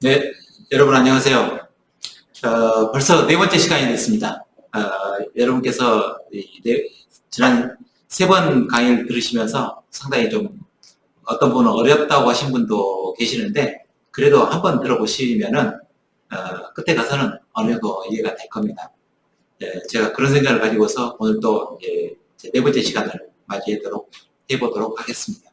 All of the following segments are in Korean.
네, 여러분 안녕하세요. 벌써 네 번째 시간이 됐습니다. 여러분께서 지난 세 번 강의를 들으시면서 상당히 좀 어떤 분은 어렵다고 하신 분도 계시는데 그래도 한번 들어보시면은 끝에 가서는 어느 정도 이해가 될 겁니다. 제가 그런 생각을 가지고서 오늘 또 네 번째 시간을 해보도록 하겠습니다.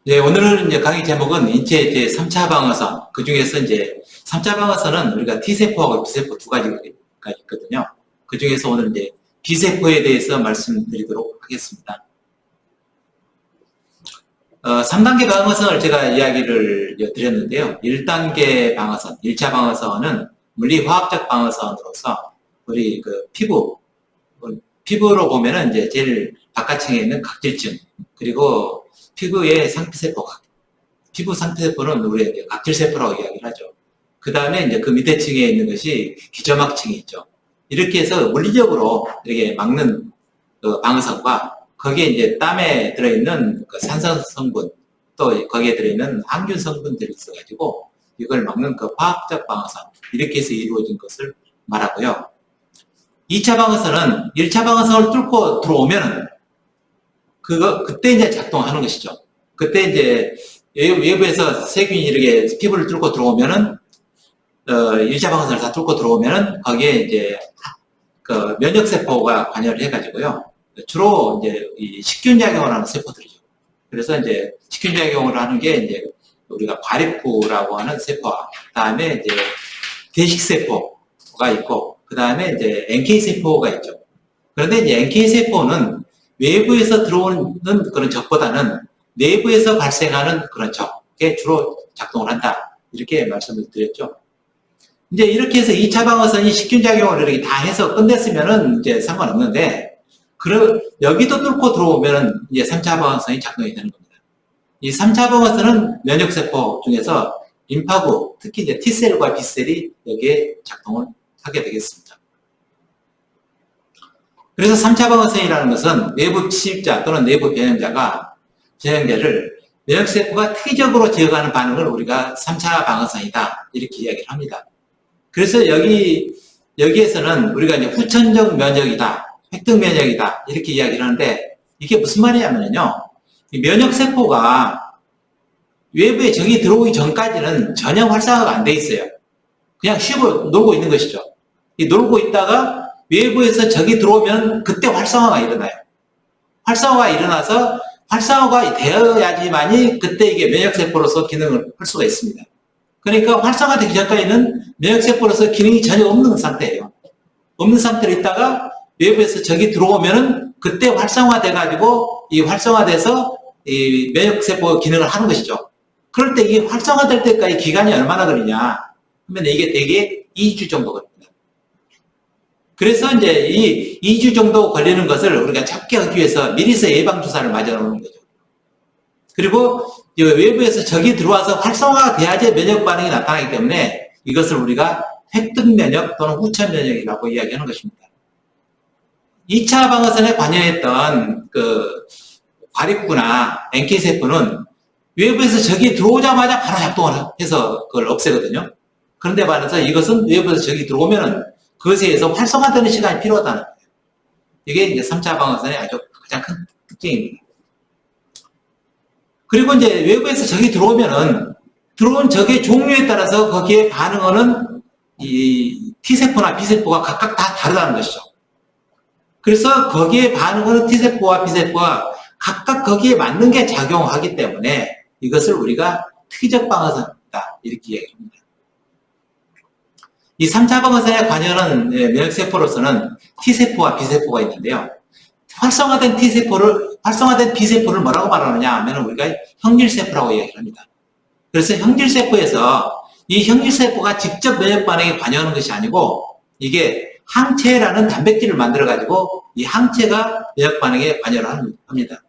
네, 오늘 이제 강의 제목은 인체 이제 3차 방어선, 그 중에서 이제 3차 방어선은 우리가 T세포하고 B세포 두 가지가 있거든요. 그 중에서 오늘 이제 B세포에 대해서 말씀드리도록 하겠습니다. 3단계 방어선을 제가 이야기를 드렸는데요. 1단계 방어선, 1차 방어선은 물리화학적 방어선으로서 우리 그 피부로 보면은 이제 제일 바깥층에 있는 각질층, 그리고 피부의 상피세포가, 피부 상피세포는 우리 이제 각질세포라고 이야기를 하죠. 그 다음에 이제 그 밑에 층에 있는 것이 기점막층이 있죠. 이렇게 해서 물리적으로 이렇게 막는 그 방어선과 거기에 이제 땀에 들어있는 그 산성 성분, 또 거기에 들어있는 항균 성분들이 있어가지고 이걸 막는 그 화학적 방어선, 이렇게 해서 이루어진 것을 말하고요. 2차 방어선은 1차 방어선을 뚫고 들어오면은 그때 이제 작동하는 것이죠. 그때 이제 외부에서 세균이 이렇게 피부를 뚫고 들어오면은 1차 방어선을 다 뚫고 들어오면은 거기에 이제 그 면역세포가 관여를 해가지고요. 주로 이제 이 식균작용을 하는 세포들이죠. 그래서 이제 식균작용을 하는 게 이제 우리가 과립구라고 하는 세포와 그다음에 이제 대식세포가 있고 그다음에 이제 NK세포가 있죠. 그런데 이제 NK세포는 외부에서 들어오는 그런 적보다는 내부에서 발생하는 그런 적에 주로 작동을 한다. 이렇게 말씀을 드렸죠. 이제 이렇게 해서 2차 방어선이 식균작용을 이렇게 다 해서 끝냈으면은 이제 상관없는데, 여기도 뚫고 들어오면은 이제 3차 방어선이 작동이 되는 겁니다. 이 3차 방어선은 면역세포 중에서 림파구, 특히 이제 T셀과 B셀이 여기에 작동을 하게 되겠습니다. 그래서 3차 방어선이라는 것은 내부 침입자 또는 내부 전염자를 면역세포가 특이적으로 제어하는 반응을 우리가 3차 방어선이다. 이렇게 이야기를 합니다. 그래서 여기에서는 우리가 이제 후천적 면역이다, 획득 면역이다, 이렇게 이야기를 하는데 이게 무슨 말이냐면요. 이 면역세포가 외부에 적이 들어오기 전까지는 전혀 활성화가 안 돼 있어요. 그냥 쉬고 놀고 있는 것이죠. 놀고 있다가 외부에서 적이 들어오면 그때 활성화가 일어나요. 활성화가 일어나서 활성화가 되어야지만이 그때 이게 면역세포로서 기능을 할 수가 있습니다. 그러니까 활성화되기 전까지는 면역세포로서 기능이 전혀 없는 상태예요. 없는 상태로 있다가 외부에서 적이 들어오면은 그때 활성화돼가지고 이 활성화돼서 이 면역세포 기능을 하는 것이죠. 그럴 때 이게 활성화될 때까지 기간이 얼마나 걸리냐 하면 이게 대개 2주 정도 걸립니다. 그래서 이제 이 2주 정도 걸리는 것을 우리가 잡게 하기 위해서 미리서 예방주사를 맞아 놓는 거죠. 그리고 외부에서 적이 들어와서 활성화가 돼야지 면역 반응이 나타나기 때문에 이것을 우리가 획득 면역 또는 후천 면역이라고 이야기하는 것입니다. 2차 방어선에 관여했던 그 과립구나 NK세포는 외부에서 적이 들어오자마자 바로 작동을 해서 그걸 없애거든요. 그런데 반해서 이것은 외부에서 적이 들어오면은 그것에 의해서 활성화되는 시간이 필요하다는 거예요. 이게 이제 3차 방어선의 아주 가장 큰 특징입니다. 그리고 이제 외부에서 적이 들어오면은 들어온 적의 종류에 따라서 거기에 반응하는 이 T세포나 B세포가 각각 다 다르다는 것이죠. 그래서 거기에 반응하는 T세포와 B세포가 각각 거기에 맞는 게 작용하기 때문에 이것을 우리가 특이적 방어선이다. 이렇게 이야기합니다. 이 3차 방어선에 관여하는 면역세포로서는 T세포와 B세포가 있는데요. 활성화된 B세포를 뭐라고 말하느냐 하면 우리가 형질세포라고 이야기를 합니다. 그래서 형질세포에서 이 형질세포가 직접 면역 반응에 관여하는 것이 아니고 이게 항체라는 단백질을 만들어가지고 이 항체가 면역 반응에 관여를 합니다.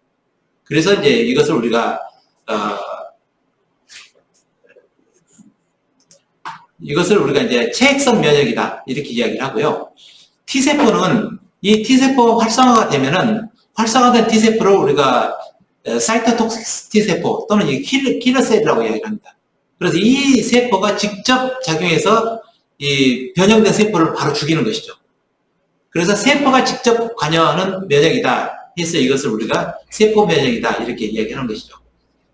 그래서 이제 이것을 우리가 이제 체액성 면역이다 이렇게 이야기를 하고요. T세포는 이 T세포 활성화가 되면은 활성화된 T세포를 우리가 사이토톡식 T세포 또는 킬러셀이라고 이야기를 합니다. 그래서 이 세포가 직접 작용해서 이 변형된 세포를 바로 죽이는 것이죠. 그래서 세포가 직접 관여하는 면역이다 해서 이것을 우리가 세포 면역이다 이렇게 이야기하는 것이죠.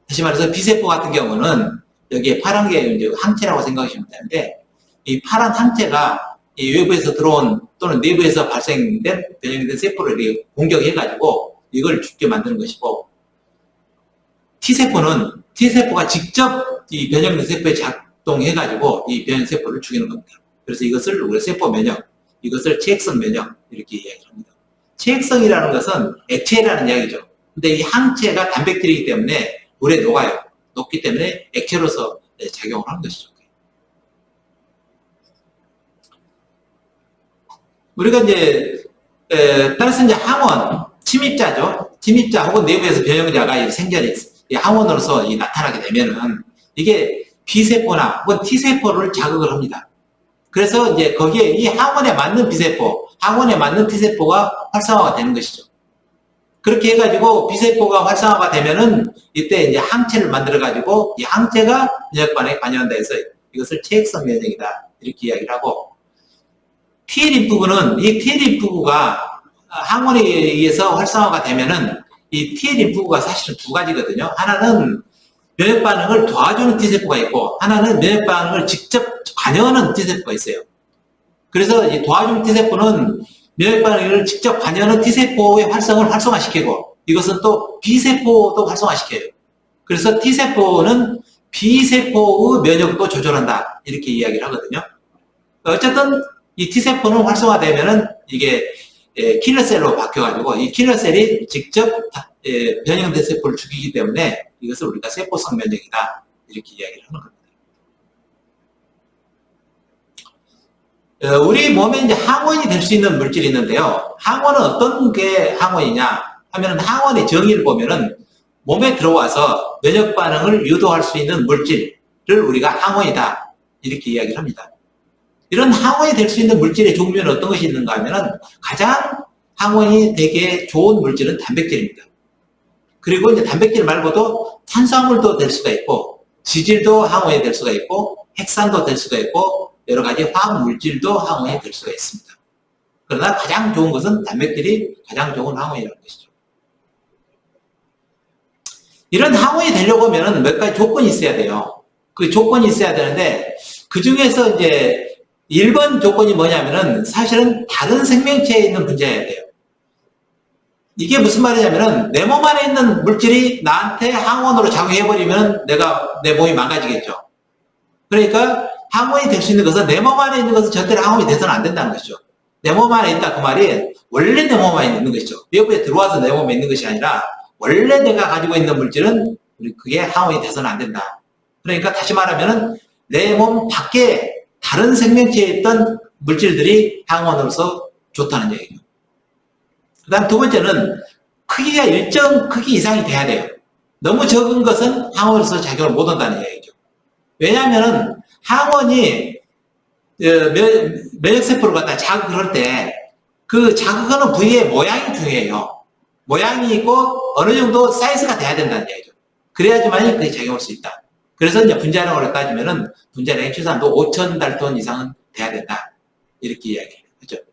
다시 말해서 B세포 같은 경우는 여기에 파란 게 이제 항체라고 생각하시면 되는데, 이 파란 항체가 이 외부에서 들어온 또는 내부에서 발생된 변형된 세포를 이렇게 공격해가지고 이걸 죽게 만드는 것이고, T세포는 T세포가 직접 이 변형된 세포에 작동해가지고 이 변형세포를 죽이는 겁니다. 그래서 이것을 우리가 세포 면역, 이것을 체액성 면역 이렇게 이야기합니다. 체액성이라는 것은 액체라는 이야기죠. 근데 이 항체가 단백질이기 때문에 물에 녹아요. 녹기 때문에 액체로서 작용을 하는 것이죠. 우리가 이제 따라서 이제 항원, 침입자죠. 침입자 혹은 내부에서 변형자가 생겨이 항원으로서 나타나게 되면은 이게 B세포나 혹은 T세포를 자극을 합니다. 그래서 이제 거기에 이 항원에 맞는 B세포, 항원에 맞는 T세포가 활성화가 되는 것이죠. 그렇게 해가지고 B세포가 활성화가 되면은 이때 이제 항체를 만들어가지고 이 항체가 면역 반응에 관여한다 해서 이것을 체액성 면역이다 이렇게 이야기를 하고, T림프구는 이 T림프구가 항원에 의해서 활성화가 되면은 이 T림프구가 사실은 두 가지거든요. 하나는 면역 반응을 도와주는 T세포가 있고, 하나는 면역 반응을 직접 관여하는 T세포가 있어요. 그래서 이 도와주는 T세포는 면역 반응을 직접 관여하는 T세포의 활성을 활성화시키고, 이것은 또 B세포도 활성화시켜요. 그래서 T세포는 B세포의 면역도 조절한다 이렇게 이야기를 하거든요. 어쨌든 이 T세포는 활성화되면은 이게 킬러셀로 바뀌어가지고 이 킬러셀이 직접 변형된 세포를 죽이기 때문에 이것을 우리가 세포성 면역이다 이렇게 이야기를 하는 겁니다. 우리 몸에 이제 항원이 될 수 있는 물질이 있는데요. 항원은 어떤 게 항원이냐 하면은 항원의 정의를 보면은 몸에 들어와서 면역 반응을 유도할 수 있는 물질을 우리가 항원이다 이렇게 이야기를 합니다. 이런 항원이 될 수 있는 물질의 종류는 어떤 것이 있는가 하면은 가장 항원이 되게 좋은 물질은 단백질입니다. 그리고 이제 단백질 말고도 탄수화물도 될 수가 있고, 지질도 항원이 될 수가 있고, 핵산도 될 수가 있고, 여러 가지 화학 물질도 항원이 될 수가 있습니다. 그러나 가장 좋은 것은 단백질이 가장 좋은 항원이라는 것이죠. 이런 항원이 되려고 하면 몇 가지 조건이 있어야 돼요. 그 조건이 있어야 되는데, 그 중에서 이제 1번 조건이 뭐냐면은 사실은 다른 생명체에 있는 문제여야 돼요. 이게 무슨 말이냐면은 내 몸 안에 있는 물질이 나한테 항원으로 작용해버리면 내 몸이 망가지겠죠. 그러니까 항원이 될 수 있는 것은 내 몸 안에 있는 것은 절대로 항원이 돼서는 안 된다는 것이죠. 내 몸 안에 있다 그 말이 원래 내 몸 안에 있는 것이죠. 외부에 들어와서 내 몸에 있는 것이 아니라 원래 내가 가지고 있는 물질은 그게 항원이 돼서는 안 된다. 그러니까 다시 말하면은 내 몸 밖에 다른 생명체에 있던 물질들이 항원으로서 좋다는 얘기죠. 그 다음 두 번째는 크기가 일정 크기 이상이 돼야 돼요. 너무 적은 것은 항원으로서 작용을 못 한다는 얘기죠. 왜냐하면 항원이 면역세포를 갖다 자극을 할 때 그 자극하는 부위의 모양이 중요해요. 모양이 있고 어느 정도 사이즈가 돼야 된다는 얘기죠. 그래야지만 그게 작용할 수 있다. 그래서 이제 분자량으로 따지면은 분자량이 최소한도 5,000달톤 이상은 돼야 된다. 이렇게 이야기하죠.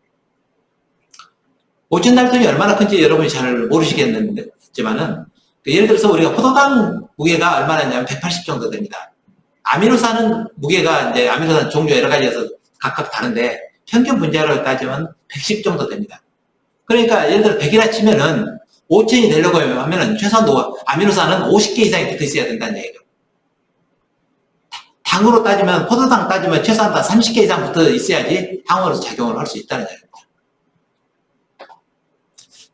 5,000달톤이 얼마나 큰지 여러분이 잘 모르시겠지만은, 예를 들어서 우리가 포도당 무게가 얼마나냐면 180 정도 됩니다. 아미노산은 무게가 이제 아미노산 종류 여러 가지에서 각각 다른데 평균 분자로 따지면 110 정도 됩니다. 그러니까 예를 들어 100이라 치면은 5,000이 되려고 하면은 최소한도 아미노산은 50개 이상이 붙어 있어야 된다는 얘기죠. 당으로 따지면, 포도당 따지면 최소한 다 30개 이상 붙어 있어야지 항원으로서 작용을 할 수 있다는 얘기입니다.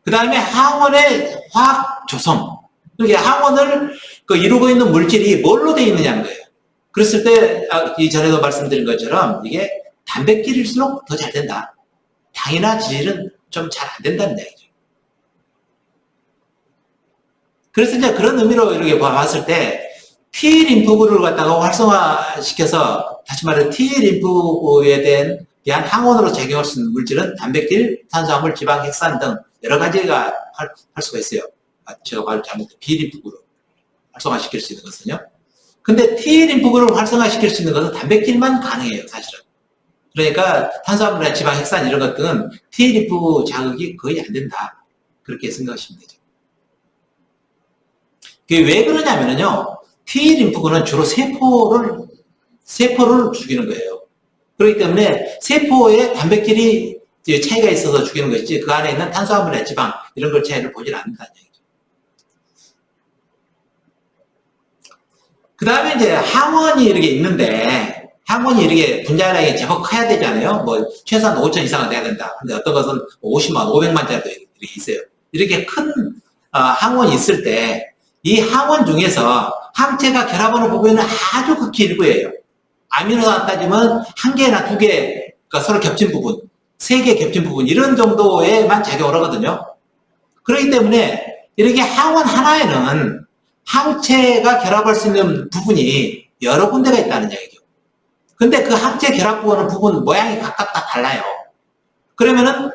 그 다음에 항원의 화학 조성. 그러니까 항원을 이루고 있는 물질이 뭘로 되어 있느냐는 거예요. 그랬을 때, 이전에도 말씀드린 것처럼 이게 단백질일수록 더 잘 된다. 당이나 지질은 좀 잘 안 된다는 얘기죠. 그래서 이제 그런 의미로 이렇게 봤을 때, T림프구를 갖다가 활성화시켜서, 다시 말해 T림프구에 대한 항원으로 작용할 수 있는 물질은 단백질, 탄수화물, 지방, 핵산 등 여러 가지가 할 수가 있어요. 제가 말을 잘못해 B림프구를 활성화시킬 수 있는 것은요. 근데 T림프구를 활성화시킬 수 있는 것은 단백질만 가능해요, 사실은. 그러니까 탄수화물이나 지방, 핵산 이런 것들은 T림프 자극이 거의 안 된다. 그렇게 생각하시면 되죠. 그게 왜 그러냐면요. T림프구는 주로 세포를 죽이는 거예요. 그렇기 때문에 세포에 단백질이 차이가 있어서 죽이는 것이지 그 안에 있는 탄수화물이나 지방 이런 걸 차이를 보질 않는다는 얘기죠. 그 다음에 이제 항원이 이렇게 있는데 항원이 이렇게 분자량이 제법 커야 되잖아요. 뭐 최소한 5천 이상은 돼야 된다. 근데 어떤 것은 50만, 500만짜리도 이렇게 있어요. 이렇게 큰 항원이 있을 때 이 항원 중에서 항체가 결합하는 부분은 아주 극히 일부예요. 아미노산 따지면 한 개나 두 개가 서로 겹친 부분, 세 개 겹친 부분 이런 정도에만 작용을 하거든요. 그렇기 때문에 이렇게 항원 하나에는 항체가 결합할 수 있는 부분이 여러 군데가 있다는 얘기죠. 근데 그 항체 결합부하는 부분 모양이 각각 다 달라요. 그러면은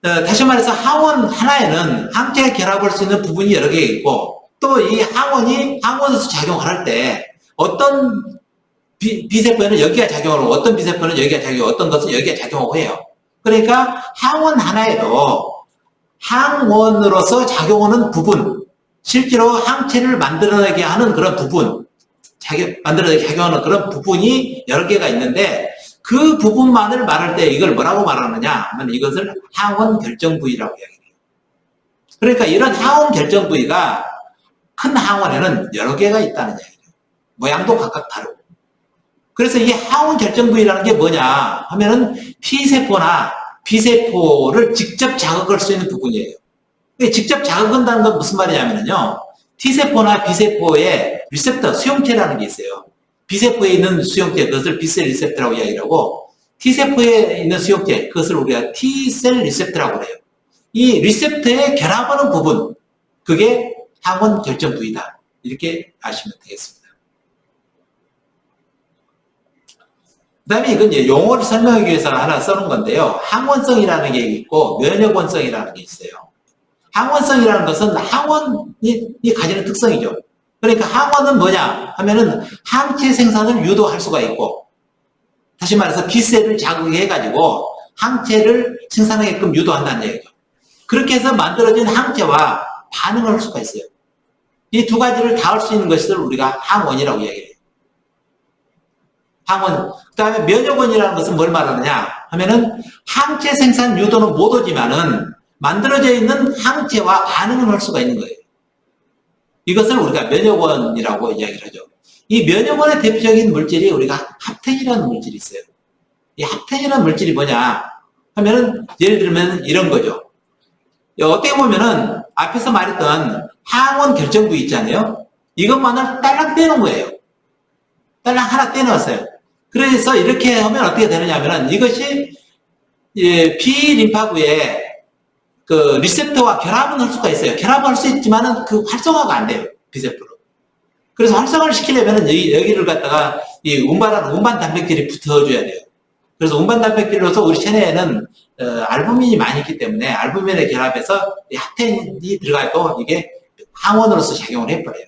다시 말해서 항원 하나에는 항체 결합할 수 있는 부분이 여러 개 있고 또 이 항원에서 작용을 할 때 어떤 비세포에는 여기가 작용하고 어떤 비세포는 여기가 작용하고 어떤 것은 여기가 작용하고 해요. 그러니까 항원 하나에도 항원으로서 작용하는 부분, 실제로 항체를 만들어내게 하는 그런 부분, 만들어내게 작용하는 그런 부분이 여러 개가 있는데 그 부분만을 말할 때 이걸 뭐라고 말하느냐 하면 이것을 항원 결정 부위라고 이야기해요. 그러니까 이런 항원 결정 부위가 큰 항원에는 여러 개가 있다는 얘기죠. 모양도 각각 다르고. 그래서 이 항원 결정 부위라는 게 뭐냐 하면은 T세포나 B세포를 직접 자극할 수 있는 부분이에요. 직접 자극한다는 건 무슨 말이냐면요. T세포나 B세포의 리셉터, 수용체라는 게 있어요. B세포에 있는 수용체, 그것을 B셀 리셉터라고 이야기하고 T세포에 있는 수용체, 그것을 우리가 T셀 리셉터라고 해요. 이 리셉터에 결합하는 부분, 그게 항원 결정 부위다. 이렇게 아시면 되겠습니다. 그 다음에 이건 이제 용어를 설명하기 위해서 하나 써놓은 건데요. 항원성이라는 게 있고 면역원성이라는 게 있어요. 항원성이라는 것은 항원이 가지는 특성이죠. 그러니까 항원은 뭐냐 하면은 항체 생산을 유도할 수가 있고 다시 말해서 B셀을 자극해가지고 항체를 생산하게끔 유도한다는 얘기죠. 그렇게 해서 만들어진 항체와 반응을 할 수가 있어요. 이 두 가지를 다 할 수 있는 것을 우리가 항원이라고 이야기해요. 항원. 그 다음에 면역원이라는 것은 뭘 말하느냐 하면은 항체 생산 유도는 못 오지만은 만들어져 있는 항체와 반응을 할 수가 있는 거예요. 이것을 우리가 면역원이라고 이야기를 하죠. 이 면역원의 대표적인 물질이 우리가 합텐이라는 물질이 있어요. 이 합텐이라는 물질이 뭐냐 하면은 예를 들면 이런 거죠. 어떻게 보면은 앞에서 말했던 항원 결정부 있잖아요. 이것만을 딸랑 떼놓은 거예요. 딸랑 하나 떼놓았어요. 그래서 이렇게 하면 어떻게 되느냐 하면은 이것이 B림파구에 그 리셉터와 결합은 할 수가 있어요. 결합할 수 있지만은 그 활성화가 안 돼요. B세포로. 그래서 활성화를 시키려면은 여기를 갖다가 이 운반 단백질이 붙어줘야 돼요. 그래서 운반 단백질로서 우리 체내에는 알부민이 많이 있기 때문에 알부민에 결합해서 이 합텐이 들어가 있고 이게 항원으로서 작용을 해버려요.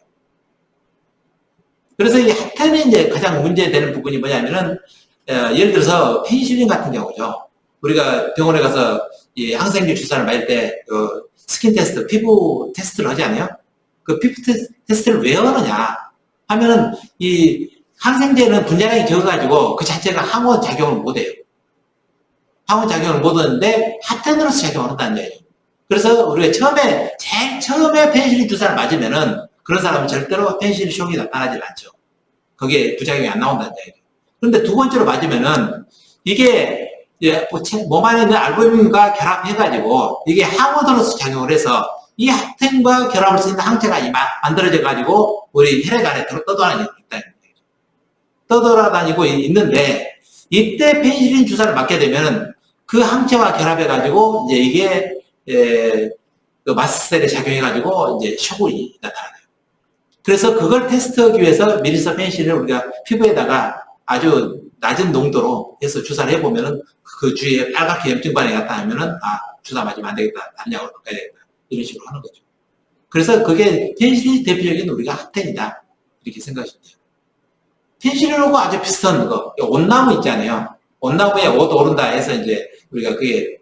그래서 이 합텐이 이제 가장 문제되는 부분이 뭐냐면은 예를 들어서 페니실린 같은 경우죠. 우리가 병원에 가서 이 항생제 주사를 맞을 때 스킨 테스트, 피부 테스트를 하지 않아요? 그 피부 테스트를 왜 하느냐 하면은 이 항생제는 분자량이 적어가지고 그 자체가 항원 작용을 못해요. 항원 작용을 못하는데 합텐으로서 작용을 한다는 얘기죠. 그래서 우리가 제일 처음에 페니실린 주사를 맞으면은 그런 사람은 절대로 페니실린 쇼크가 나타나지 않죠. 거기에 부작용이 안 나온다는 얘기죠. 그런데 두 번째로 맞으면은 이게 몸 안에 있는 알부민과 결합해가지고 이게 항원으로서 작용을 해서 이 합텐과 결합할 수 있는 항체가 만들어져가지고 우리 혈액 안에 떠돌아다니고 있다는 얘기죠. 떠돌아다니고 있는데 이때 페니실린 주사를 맞게 되면은 그 항체와 결합해가지고 이제 이게 그 마스트셀에 작용해가지고 이제 쇼크가 나타나요. 그래서 그걸 테스트하기 위해서 미리서 페니실린을 우리가 피부에다가 아주 낮은 농도로 해서 주사를 해보면은 그 주위에 빨갛게 염증 반응이 나타나면은 주사 맞으면 안 되겠다. 다른 약으로 바꿔야 되겠다. 이런 식으로 하는 거죠. 그래서 그게 페니실린이 대표적인 우리가 합텐이다. 이렇게 생각하시면 돼요. 펜실하고 아주 비슷한 거. 온나무 있잖아요. 온나무에 옷 오른다 해서 이제 우리가 그게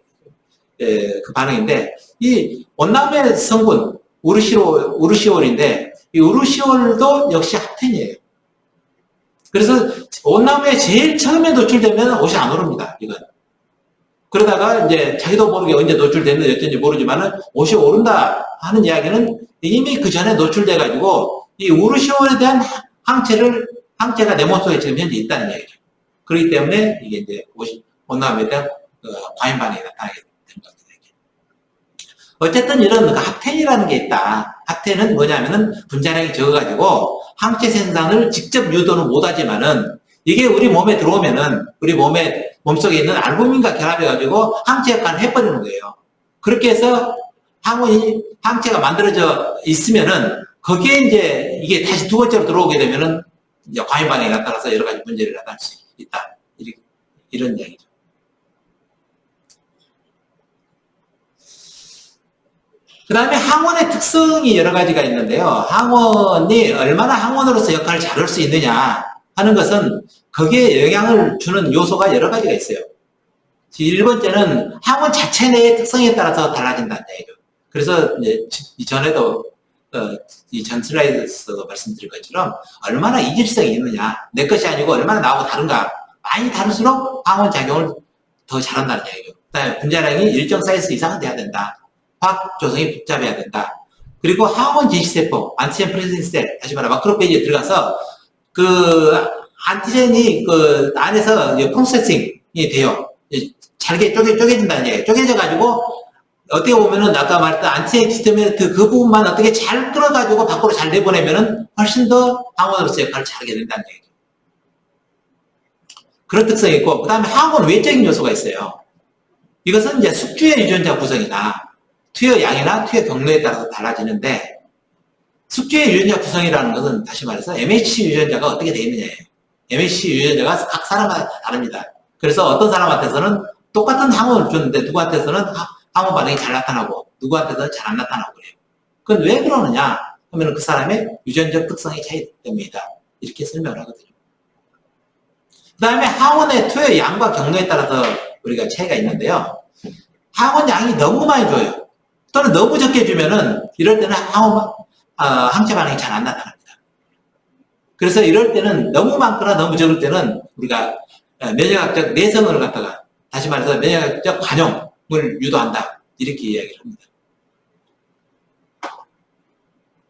그 반응인데, 이 온나무의 성분 우르시올인데 이 우르시올도 역시 합텐이에요. 그래서 온나무에 제일 처음에 노출되면 옷이 안 오릅니다. 이건. 그러다가 이제 자기도 모르게 언제 노출됐는지 어쩐지 모르지만은 옷이 오른다 하는 이야기는 이미 그 전에 노출돼 가지고 이 우르시올에 대한 항체가 내 몸속에 지금 현재 있다는 얘기죠. 그렇기 때문에 이게 이제 온나무에 대한 과잉 반응이 나타나게 되는 겁니다. 어쨌든 이런 합텐이라는 게 있다. 합텐은 뭐냐면은 분자량이 적어가지고 항체 생산을 직접 유도는 못하지만은 이게 우리 몸에 들어오면은 우리 몸속에 있는 알부민과 결합해가지고 항체 역할을 해버리는 거예요. 그렇게 해서 항체가 만들어져 있으면은 거기에 이제 이게 다시 두 번째로 들어오게 되면은 이제 과잉 반응이 나타나서 여러 가지 문제를 나타날 수 있다. 이런 이야기죠. 그 다음에 항원의 특성이 여러 가지가 있는데요. 항원이 얼마나 항원으로서 역할을 잘 할 수 있느냐 하는 것은 거기에 영향을 주는 요소가 여러 가지가 있어요. 1번째는 항원 자체 내의 특성에 따라서 달라진다는 얘기죠. 그래서 이제 이전에도 이 전 슬라이드에서 말씀드린 것처럼 얼마나 이질성이 있느냐, 내 것이 아니고 얼마나 나하고 다른가, 많이 다를수록 항원 작용을 더 잘한다는 얘기죠. 그 다음에 분자량이 일정 사이즈 이상은 돼야 된다. 화학 조성이 복잡해야 된다. 그리고 항원 진시세포, 안티젠 프레젠스 셀, 다시 말해 마크로페이지에 들어가서 그 안티젠이 그 안에서 프로세싱이 돼요. 잘게 쪼개진다는 얘기예요. 쪼개져가지고 어떻게 보면은 아까 말했던 안티젠 시스템의 그 부분만 어떻게 잘 끌어가지고 밖으로 잘 내보내면은 훨씬 더 항원으로서 역할을 잘하게 된다는 얘기죠. 그런 특성이 있고, 그 다음에 항원 외적인 요소가 있어요. 이것은 이제 숙주의 유전자 구성이나 투여 양이나 투여 경로에 따라서 달라지는데, 숙주의 유전자 구성이라는 것은 다시 말해서 MHC 유전자가 어떻게 되어 있느냐예요. MHC 유전자가 각 사람마다 다릅니다. 그래서 어떤 사람한테서는 똑같은 항원을 주는데 누구한테서는 항원 반응이 잘 나타나고 누구한테서는 잘 안 나타나고 그래요. 그건 왜 그러느냐 하면 그 사람의 유전적 특성이 차이 때문이다. 이렇게 설명을 하거든요. 그 다음에 항원의 투여 양과 경로에 따라서 우리가 차이가 있는데요. 항원 양이 너무 많이 줘요. 또는 너무 적게 주면은 이럴 때는 항체 반응이 잘 안 나타납니다. 그래서 이럴 때는 너무 많거나 너무 적을 때는 우리가 면역학적 내성을 갖다가 다시 말해서 면역학적 관용을 유도한다. 이렇게 이야기를 합니다.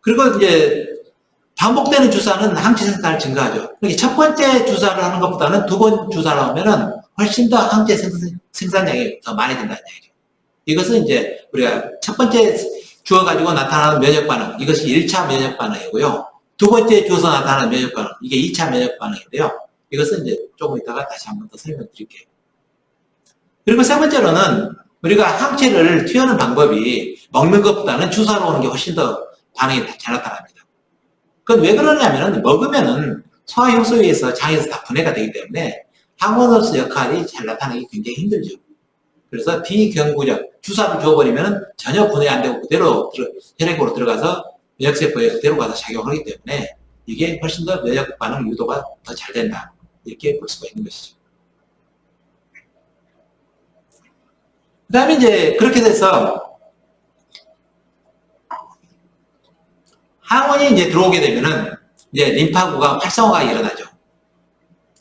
그리고 이제 반복되는 주사는 항체 생산을 증가하죠. 첫 번째 주사를 하는 것보다는 두 번 주사를 하면은 훨씬 더 항체 생산량이 더 많이 된다는 얘기죠. 이것은 이제 우리가 첫 번째 주어가지고 나타나는 면역 반응, 이것이 1차 면역 반응이고요. 두 번째 주어서 나타나는 면역 반응, 이게 2차 면역 반응인데요. 이것은 이제 조금 이따가 다시 한번 더 설명드릴게요. 그리고 세 번째로는 우리가 항체를 투여하는 방법이 먹는 것보다는 주사로 오는 게 훨씬 더 반응이 잘 나타납니다. 그건 왜 그러냐면은 먹으면은 소화 효소에 의해서 장에서 다 분해가 되기 때문에 항원으로서 역할이 잘 나타나기 굉장히 힘들죠. 그래서 비경구적 주사를 주어버리면 전혀 분해 안 되고 그대로 혈액으로 들어가서 면역세포에 그대로 가서 작용하기 때문에 이게 훨씬 더 면역 반응 유도가 더 잘 된다. 이렇게 볼 수가 있는 것이죠. 그 다음에 이제 그렇게 돼서 항원이 이제 들어오게 되면은 이제 림파구가 활성화가 일어나죠.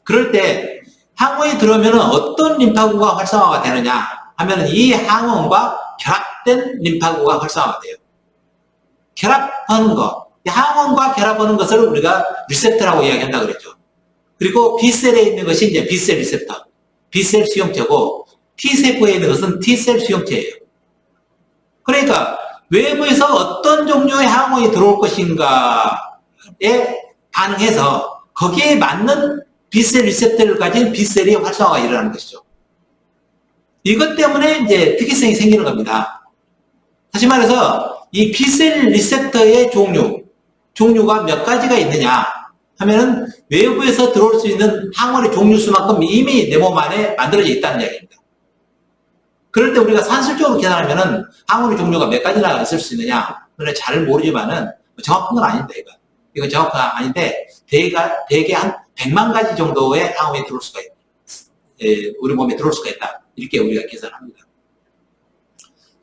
그럴 때 항원이 들어오면은 어떤 림파구가 활성화가 되느냐 하면은 이 항원과 결합된 림파구가 활성화가 돼요. 결합하는 거, 항원과 결합하는 것을 우리가 리셉터라고 이야기한다 그랬죠. 그리고 B셀에 있는 것이 이제 B셀 리셉터, B셀 수용체고 T세포에 있는 것은 T셀 수용체예요. 그러니까 외부에서 어떤 종류의 항원이 들어올 것인가에 반응해서 거기에 맞는 B셀 리셉터를 가진 B셀이 활성화가 일어나는 것이죠. 이것 때문에 이제 특이성이 생기는 겁니다. 다시 말해서 이 B셀 리셉터의 종류가 몇 가지가 있느냐 하면은 외부에서 들어올 수 있는 항원의 종류 수만큼 이미 내 몸 안에 만들어져 있다는 이야기입니다. 그럴 때 우리가 산술적으로 계산하면은 항원의 종류가 몇 가지나 있을 수 있느냐 그걸 잘 모르지만은 정확한 건 아닌데 이건 정확한 건 아닌데 대개 한 100만 가지 정도의 항원이 들어올 수가 있다. 우리 몸에 들어올 수가 있다. 이렇게 우리가 계산합니다.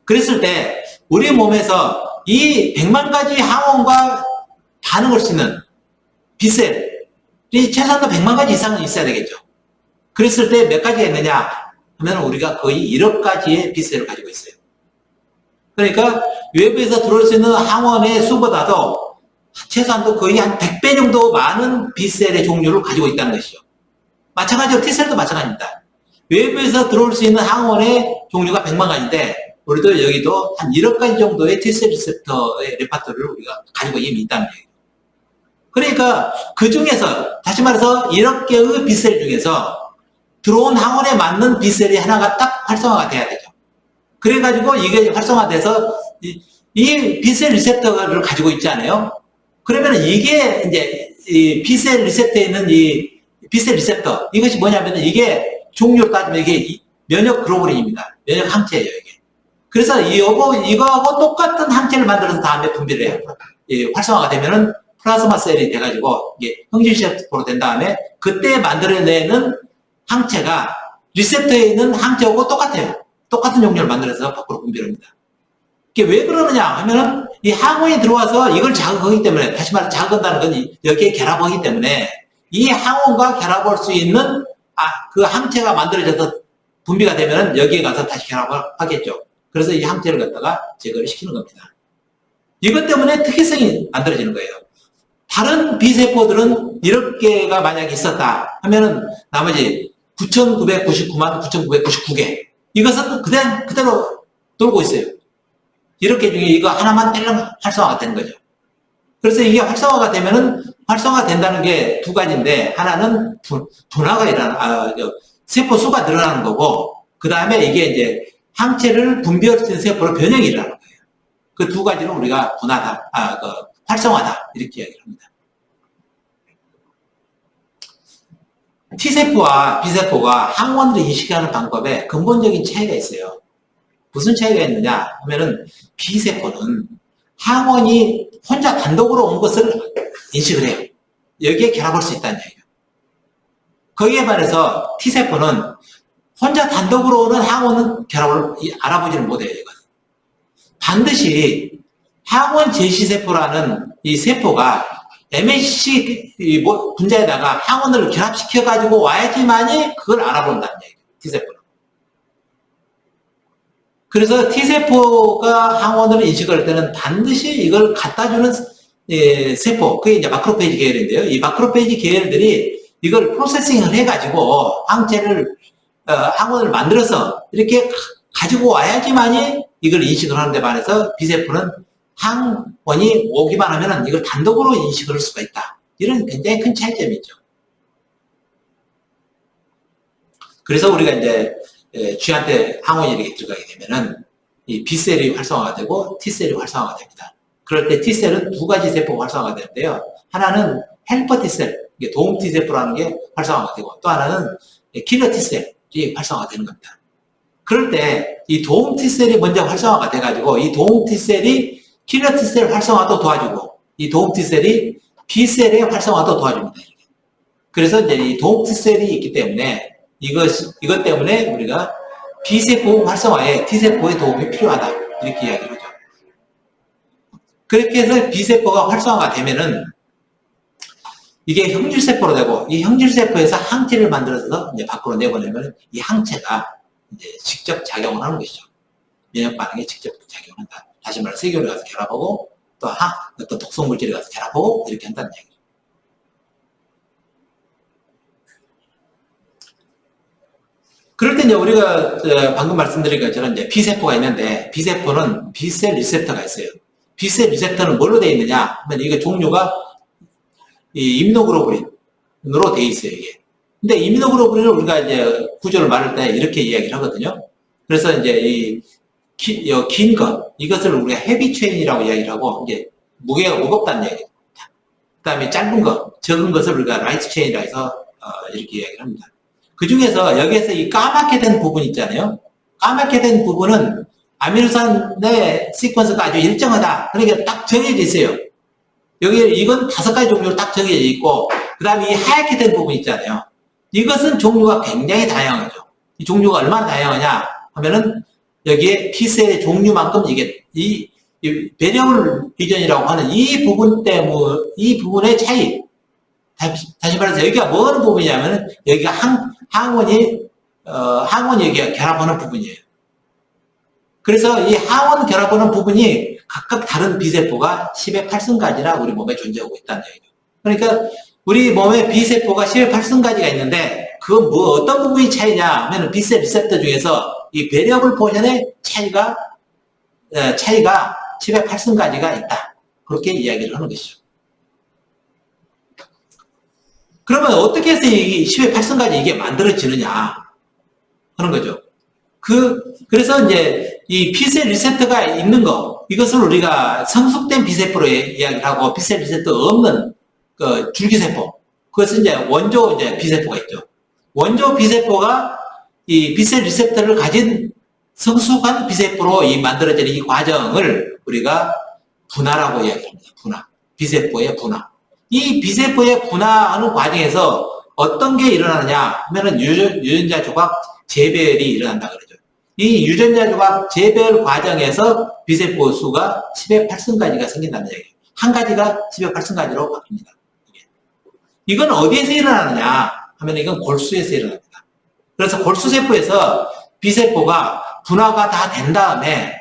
그랬을 때 우리 몸에서 이 100만 가지 항원과 반응할 수 있는 B셀이 최소한도 100만 가지 이상은 있어야 되겠죠. 그랬을 때 몇 가지가 있느냐 하면 우리가 거의 1억 가지의 B셀을 가지고 있어요. 그러니까 외부에서 들어올 수 있는 항원의 수보다도 최소한도 거의 한 100배 정도 많은 B셀의 종류를 가지고 있다는 것이죠. 마찬가지로 T셀도 마찬가지입니다. 외부에서 들어올 수 있는 항원의 종류가 100만 가지인데 우리도 여기도 한 1억 가지 정도의 T셀 리셉터의 레파토리를 우리가 가지고 이미 있다는 얘기예요. 그러니까 그 중에서 다시 말해서 1억 개의 B셀 중에서 들어온 항원에 맞는 B셀이 하나가 딱 활성화가 돼야 되죠. 그래가지고 이게 활성화돼서 이 B셀 리셉터를 가지고 있지 않아요? 그러면 이게 이제 이 B셀 리셉터에 있는 이 B셀 리셉터 이것이 뭐냐면 이게 종류로 따지면 이게 면역 글로불린입니다. 면역 항체예요, 이게. 그래서 이거하고 똑같은 항체를 만들어서 다음에 분비를 해요. 활성화가 되면은 플라즈마 셀이 돼가지고 이게 형질세포로 된 다음에 그때 만들어내는 항체가 리셉터에 있는 항체하고 똑같아요. 똑같은 종류를 만들어서 밖으로 분비를 합니다. 이게 왜 그러느냐 하면은 이 항원이 들어와서 이걸 자극하기 때문에 다시 말해 자극한다는 건 여기에 결합하기 때문에 이 항원과 결합할 수 있는 그 항체가 만들어져서 분비가 되면은 여기에 가서 다시 결합을 하겠죠. 그래서 이 항체를 갖다가 제거를 시키는 겁니다. 이것 때문에 특이성이 만들어지는 거예요. 다른 B세포들은 이렇게가 만약에 있었다 하면은 나머지 9,999만 9,999개 이것은 그대로 돌고 있어요. 이렇게 중에 이거 하나만 떼면 활성화가 되는 거죠. 그래서 이게 활성화가 되면은 활성화 된다는 게 두 가지인데 하나는 분화가 일어나는 세포 수가 늘어나는 거고 그 다음에 이게 이제 항체를 분비할 수 있는 세포로 변형이 일어나는 거예요. 그 두 가지는 우리가 분화다, 활성화다 이렇게 이야기를 합니다. T세포와 B세포가 항원을 인식하는 방법에 근본적인 차이가 있어요. 무슨 차이가 있느냐 하면은 B세포는 항원이 혼자 단독으로 온 것을 인식을 해요. 여기에 결합할 수 있다는 얘기예요. 거기에 반해서 T세포는 혼자 단독으로 오는 항원은 결합을 알아보지는 못해요. 이건. 반드시 항원 제시세포라는 이 세포가 MHC 분자에다가 항원을 결합시켜가지고 와야지만이 그걸 알아본다는 얘기예요. T세포는. 그래서 T세포가 항원을 인식할 때는 반드시 이걸 갖다주는 세포, 그게 이제 마크로페이지 계열인데요. 이 마크로페이지 계열들이 이걸 프로세싱을 해가지고 항원을 만들어서 이렇게 가지고 와야지만이 이걸 인식을 하는 데 반해서 B세포는 항원이 오기만 하면은 이걸 단독으로 인식을 할 수가 있다. 이런 굉장히 큰 차이점이 있죠. 그래서 우리가 이제 쥐한테 항원이 이렇게 들어가게 되면은 이 B셀이 활성화가 되고 T셀이 활성화가 됩니다. 그럴 때 T셀은 두 가지 세포가 활성화가 되는데요. 하나는 헬퍼 T셀, 이게 도움 T세포라는 게 활성화가 되고 또 하나는 킬러 T셀이 활성화가 되는 겁니다. 그럴 때 이 도움 T셀이 먼저 활성화가 돼가지고 이 도움 T셀이 킬러 T셀 활성화도 도와주고 이 도움 T셀이 B셀의 활성화도 도와줍니다. 그래서 이제 이 도움 T셀이 있기 때문에 이것 때문에 우리가 B세포 활성화에 T세포의 도움이 필요하다. 이렇게 이야기를 하죠. 그렇게 해서 B세포가 활성화가 되면은 이게 형질세포로 되고 이 형질세포에서 항체를 만들어서 이제 밖으로 내보내면 이 항체가 이제 직접 작용을 하는 것이죠. 면역 반응에 직접 작용한다. 다시 말해 세균에 가서 결합하고 또 어떤 독성 물질에 가서 결합하고 이렇게 한다는 얘기죠. 그럴 때 이제 우리가 방금 말씀드린 것처럼 이제 B세포가 있는데 B세포는 B셀 리셉터가 있어요. B셀 리셉터는 뭘로 되어 있느냐 하면 이게 종류가 이 임무노글로불린으로 되어 있어요, 이게. 근데 임무노글로불린을 우리가 이제 구조를 말할 때 이렇게 이야기를 하거든요. 그래서 이제 긴 것, 이것을 우리가 헤비 체인이라고 이야기를 하고, 이게 무게가 무겁다는 얘기입니다. 그 다음에 짧은 것, 적은 것을 우리가 라이트 체인이라 해서 이렇게 이야기를 합니다. 그 중에서 여기에서 이 까맣게 된 부분 있잖아요. 까맣게 된 부분은 아미노산의 시퀀스가 아주 일정하다. 그러니까 딱 정해져 있어요. 여기 이건 5가지 종류로 딱 정해져 있고 그 다음에 이 하얗게 된 부분 있잖아요. 이것은 종류가 굉장히 다양하죠. 이 종류가 얼마나 다양하냐 하면은 여기에 T셀의 종류만큼 이 베리어블 리전이라고 하는 이 부분 때문에, 이 부분의 차이. 다시 말해서 여기가 뭐 하는 부분이냐면 여기가 항원이 여기가 결합하는 부분이에요. 그래서 이 항원 결합하는 부분이 각각 다른 B세포가 10의 8승까지나 우리 몸에 존재하고 있다는 얘기죠. 그러니까 우리 몸에 B세포가 10의 8승까지가 있는데 그건 뭐 어떤 부분이 차이냐 하면 B셀 리셉터 중에서 이 베리어블 포션의 차이가 10의 8승까지가 있다. 그렇게 이야기를 하는 것이죠. 그러면 어떻게 해서 이 10의 8승까지 이게 만들어지느냐 하는 거죠. 그래서 이제 이 B셀 리셉터가 있는 거, 이것을 우리가 성숙된 B세포로 이야기를 하고 B셀 리셉터 없는 그 줄기세포, 그것은 이제 원조 B세포가 있죠. 원조 B세포가 이 B셀 리셉터를 가진 성숙한 B세포로 만들어지는 이 과정을 우리가 분화라고 이야기합니다. 분화. B세포의 분화. 이 B세포의 분화하는 과정에서 어떤 게 일어나느냐 하면은 유전자 조각 재배열이 일어난다 그러죠. 이 유전자 조각 재배열 과정에서 B세포 수가 10의 8승까지가 생긴다는 얘기예요. 한 가지가 10의 8승까지로 바뀝니다. 이건 어디에서 일어나느냐 하면 이건 골수에서 일어납니다. 그래서 골수세포에서 B세포가 분화가 다 된 다음에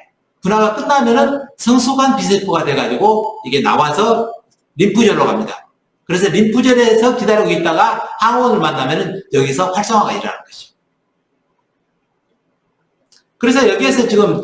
분화가 끝나면은 성숙한 B세포가 돼가지고 이게 나와서 림프절로 갑니다. 그래서 림프절에서 기다리고 있다가 항원을 만나면은 여기서 활성화가 일어나는 것이죠. 그래서 여기에서 지금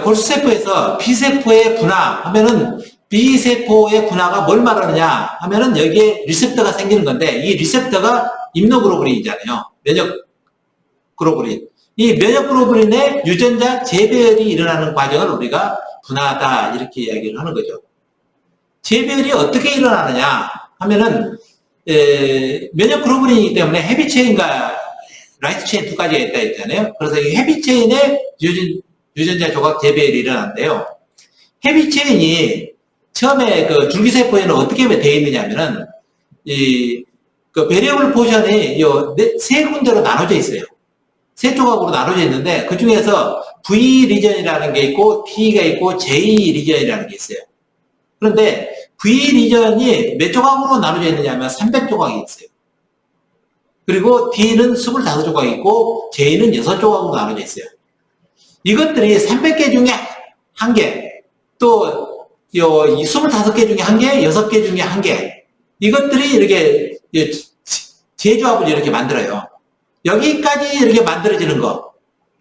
골수세포에서 B세포의 분화 하면은 B세포의 분화가 뭘 말하느냐 하면은 여기에 리셉터가 생기는 건데 이 리셉터가 임무글로불린이잖아요. 면역글로불린. 이 면역글로불린의 유전자 재배열이 일어나는 과정을 우리가 분화다 이렇게 이야기를 하는 거죠. 재배열이 어떻게 일어나느냐 하면은 면역글로불린이기 때문에 헤비체인과 라이트체인 두 가지가 있다 했잖아요. 그래서 이 헤비체인의 유전자 조각 재배열이 일어나는데요. 헤비체인이 처음에 그 줄기세포에는 어떻게 되어 있느냐면은 그 베리어블 포션이 세 군데로 나눠져 있어요. 세 조각으로 나눠져 있는데 그 중에서 V 리전이라는 게 있고 T가 있고 J 리전이라는 게 있어요. 그런데 V 리전이 몇 조각으로 나눠져 있느냐 하면 300조각이 있어요. 그리고 T는 25조각이 있고 J는 6조각으로 나눠져 있어요. 이것들이 300개 중에 1개, 또 25개 중에 1개, 6개 중에 1개, 이것들이 이렇게 재조합을 이렇게 만들어요. 여기까지 이렇게 만들어지는 거.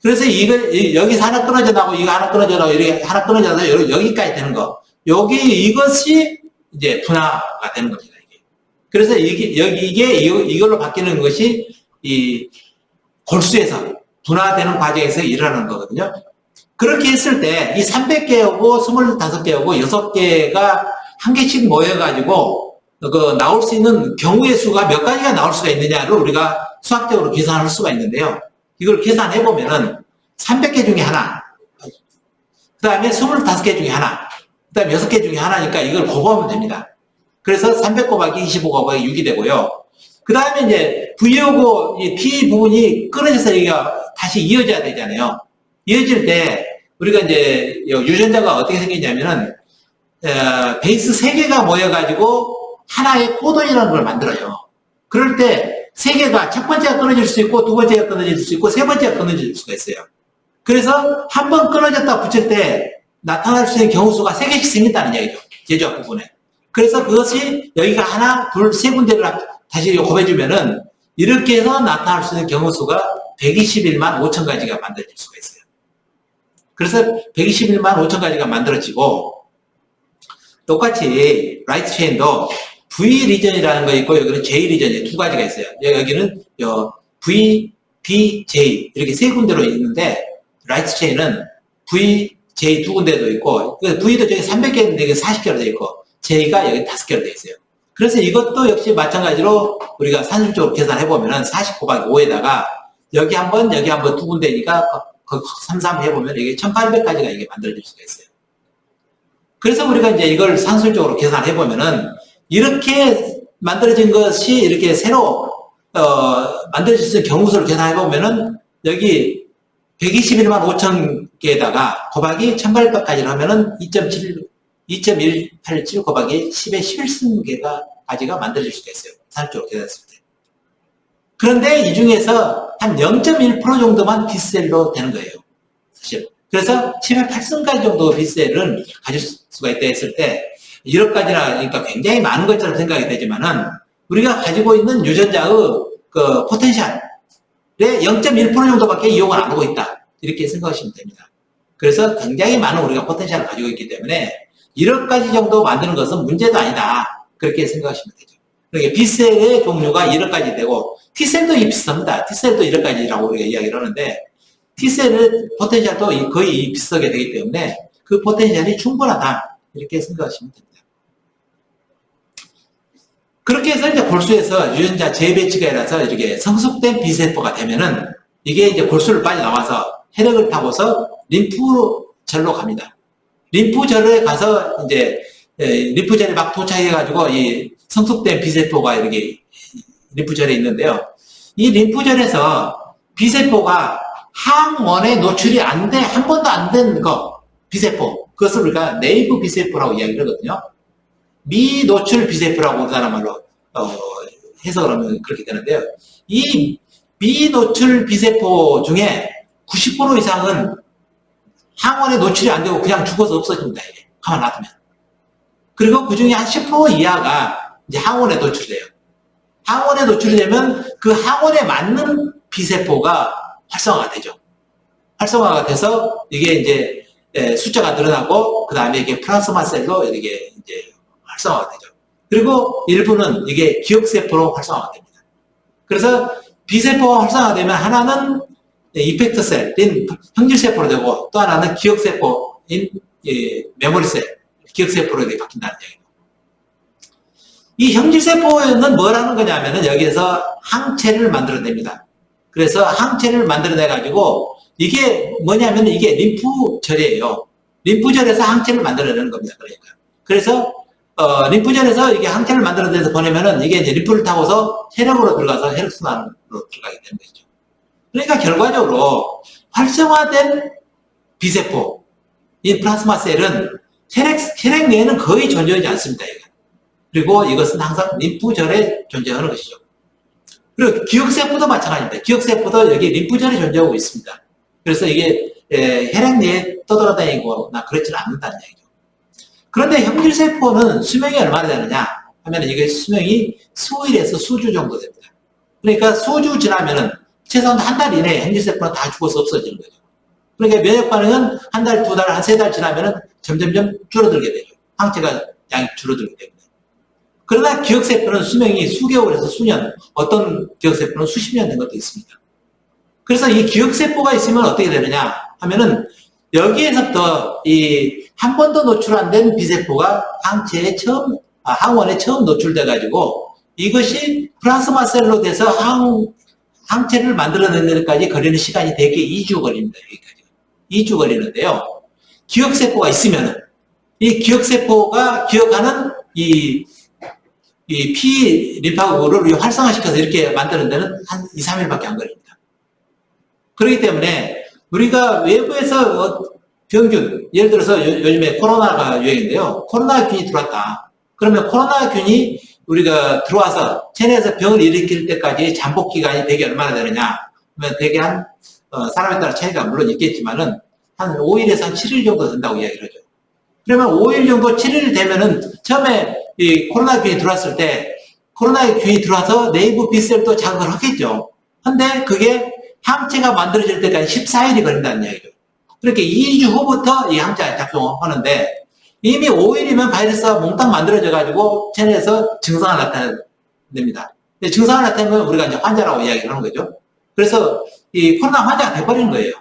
그래서 여기서 하나 끊어져 나고 이거 하나 끊어져 나고 이렇게 하나 끊어져서 여기까지 되는 거. 이것이 이제 분화가 되는 겁니다. 이게. 그래서 이걸로 바뀌는 것이 이 골수에서 분화되는 과정에서 일어나는 거거든요. 그렇게 했을 때 이 300개하고 25개하고 6개가 한 개씩 모여가지고 나올 수 있는 경우의 수가 몇 가지가 나올 수가 있느냐를 우리가 수학적으로 계산할 수가 있는데요. 이걸 계산해보면은 300개 중에 하나, 그 다음에 25개 중에 하나, 그 다음에 6개 중에 하나니까 이걸 곱하면 됩니다. 그래서 300 곱하기 25 곱하기 6이 되고요. 그 다음에 이제 V하고 이 T 부분이 끊어져서 여기가 다시 이어져야 되잖아요. 이어질 때 우리가 이제 유전자가 어떻게 생기냐면은 베이스 3개가 모여가지고 하나의 코돈이라는 걸 만들어요. 그럴 때 3개가 첫 번째가 끊어질 수 있고 두 번째가 끊어질 수 있고 세 번째가 끊어질 수가 있어요. 그래서 한 번 끊어졌다 붙일 때 나타날 수 있는 경우 수가 3개씩 생긴다는 얘기죠. 제조합 부분에. 그래서 그것이 여기가 하나, 둘, 세 군데를 다시 곱해주면은 이렇게 해서 나타날 수 있는 경우 수가 121만 5천 가지가 만들어질 수가 있어요. 그래서 121만 5천 가지가 만들어지고 똑같이 라이트 체인도 V 리전이라는 거 있고 여기는 J 리전이 두 가지가 있어요. 여기는 V, B, J 이렇게 세 군데로 있는데 라이트 체인은 V, J 두 군데도 있고 V도 저기 300개 있는데 여기 40개로 되어 있고 J가 여기 5개로 되어 있어요. 그래서 이것도 역시 마찬가지로 우리가 산술적으로 계산해보면 40 곱하기 5에다가 여기 한 번, 여기 한 번 두 군데니까 33 해보면 이게 1800까지가 이게 만들어질 수가 있어요. 그래서 우리가 이제 이걸 산술적으로 계산해보면은 이렇게 만들어진 것이 이렇게 새로 만들어진 경우수를 계산해 보면은 여기 121만 5천 개에다가 곱하기 1800까지 하면은 2.187 곱하기 10의 11승계가 까지가 만들어질 수가 있어요. 산업적으로 계산했을 때. 그런데 이 중에서 한 0.1% 정도만 B셀로 되는 거예요. 사실. 그래서 10의 8승까지 정도 B셀은 가질 수가 있다 했을 때 1억 가지나, 그러니까 굉장히 많은 것처럼 생각이 되지만은 우리가 가지고 있는 유전자의 그 포텐셜의 0.1% 정도밖에 이용을 안 하고 있다. 이렇게 생각하시면 됩니다. 그래서 굉장히 많은 우리가 포텐셜을 가지고 있기 때문에 1억 가지 정도 만드는 것은 문제도 아니다. 그렇게 생각하시면 되죠. 그러니까 B셀의 종류가 1억 가지 되고 T셀도 비슷합니다. T셀도 1억 가지라고 우리가 이야기를 하는데 T셀의 포텐셜도 거의 비슷하게 되기 때문에 그 포텐셜이 충분하다. 이렇게 생각하시면 됩니다. 그렇게 해서 이제 골수에서 유전자 재배치가 일어나서 이렇게 성숙된 B세포가 되면은 이게 이제 골수를 빠져나와서 혈액을 타고서 림프절로 갑니다. 림프절에 가서 이제 림프절에 막 도착해가지고 이 성숙된 B세포가 이렇게 림프절에 있는데요. 이 림프절에서 B세포가 항원에 노출이 안 돼, 한 번도 안 된 거, B세포. 그것을 우리가 네이브 B세포라고 이야기를 하거든요. 미노출 B세포라고 우리나라 말로 해석을 하면 그렇게 되는데요. 이 미노출 B세포 중에 90% 이상은 항원에 노출이 안 되고 그냥 죽어서 없어집니다. 이게 가만 놔두면. 그리고 그 중에 한 10% 이하가 이제 항원에 노출돼요. 항원에 노출되면 그 항원에 맞는 B세포가 활성화가 되죠. 활성화가 돼서 이게 이제 숫자가 늘어나고 그 다음에 이게 플라스마 셀로 이렇게 이제 활성화가 되죠. 그리고 일부는 이게 기억세포로 활성화가 됩니다. 그래서 B세포가 활성화되면 하나는 이펙트 셀인 형질세포로 되고 또 하나는 기억세포인 메모리셀, 기억세포로 이렇게 바뀐다는 얘기예요. 이 형질세포는 뭘 하는 거냐면은 여기에서 항체를 만들어냅니다. 그래서 항체를 만들어내가지고 이게 뭐냐면 이게 림프절이에요. 림프절에서 항체를 만들어내는 겁니다. 그러니까. 그래서 림프절에서 이게 항체를 만들어내서 보내면은 이게 이제 림프를 타고서 혈액으로 들어가서 혈액순환으로 들어가게 되는 거죠. 그러니까 결과적으로 활성화된 B세포인 플라스마 셀은 혈액 내에는 거의 존재하지 않습니다. 그리고 이것은 항상 림프절에 존재하는 것이죠. 그리고 기억세포도 마찬가지입니다. 기억세포도 여기 림프절에 존재하고 있습니다. 그래서 이게 혈액 내에 떠돌아다니거나 그렇지는 않는다는 얘기죠. 그런데 형질세포는 수명이 얼마나 되느냐 하면 이게 수명이 수일에서 수주 정도 됩니다. 그러니까 수주 지나면은 최소한 한 달 이내에 형질세포는 다 죽어서 없어지는 거죠. 그러니까 면역 반응은 한 달, 두 달, 한 세 달 지나면은 점점점 줄어들게 되죠. 항체가 양이 줄어들기 때문에. 그러나 기억세포는 수명이 수개월에서 수년, 어떤 기억세포는 수십 년 된 것도 있습니다. 그래서 이 기억세포가 있으면 어떻게 되느냐 하면은 여기에서부터 이 한 번도 노출 안 된 B세포가 항원에 처음 노출돼가지고 이것이 플라스마 셀로 돼서 항체를 만들어내는 데까지 걸리는 시간이 대개 2주 걸립니다. 여기까지. 2주 걸리는데요. 기억세포가 있으면은 이 기억세포가 기억하는 이 P 림파구를 활성화시켜서 이렇게 만드는 데는 한 2, 3일밖에 안 걸립니다. 그렇기 때문에 우리가 외부에서 병균, 예를 들어서 요즘에 코로나가 유행인데요. 코로나균이 들어왔다. 그러면 코로나균이 우리가 들어와서 체내에서 병을 일으킬 때까지 잠복 기간이 대개 얼마나 되느냐? 그러면 대개 사람에 따라 차이가 물론 있겠지만은 한 5일에서 한 7일 정도 된다고 이야기를 하죠. 그러면 5일 정도, 7일 되면은 처음에 이 코로나균이 들어왔을 때 코로나균이 들어와서 내부 B셀도 자극을 하겠죠. 근데 그게 항체가 만들어질 때까지 14일이 걸린다는 이야기죠. 그렇게 2주 후부터 이 항체가 작용을 하는데 이미 5일이면 바이러스가 몽땅 만들어져가지고 체내에서 증상을 나타냅니다. 증상을 나타내면 우리가 이제 환자라고 이야기를 하는 거죠. 그래서 이 코로나 환자가 돼버린 거예요.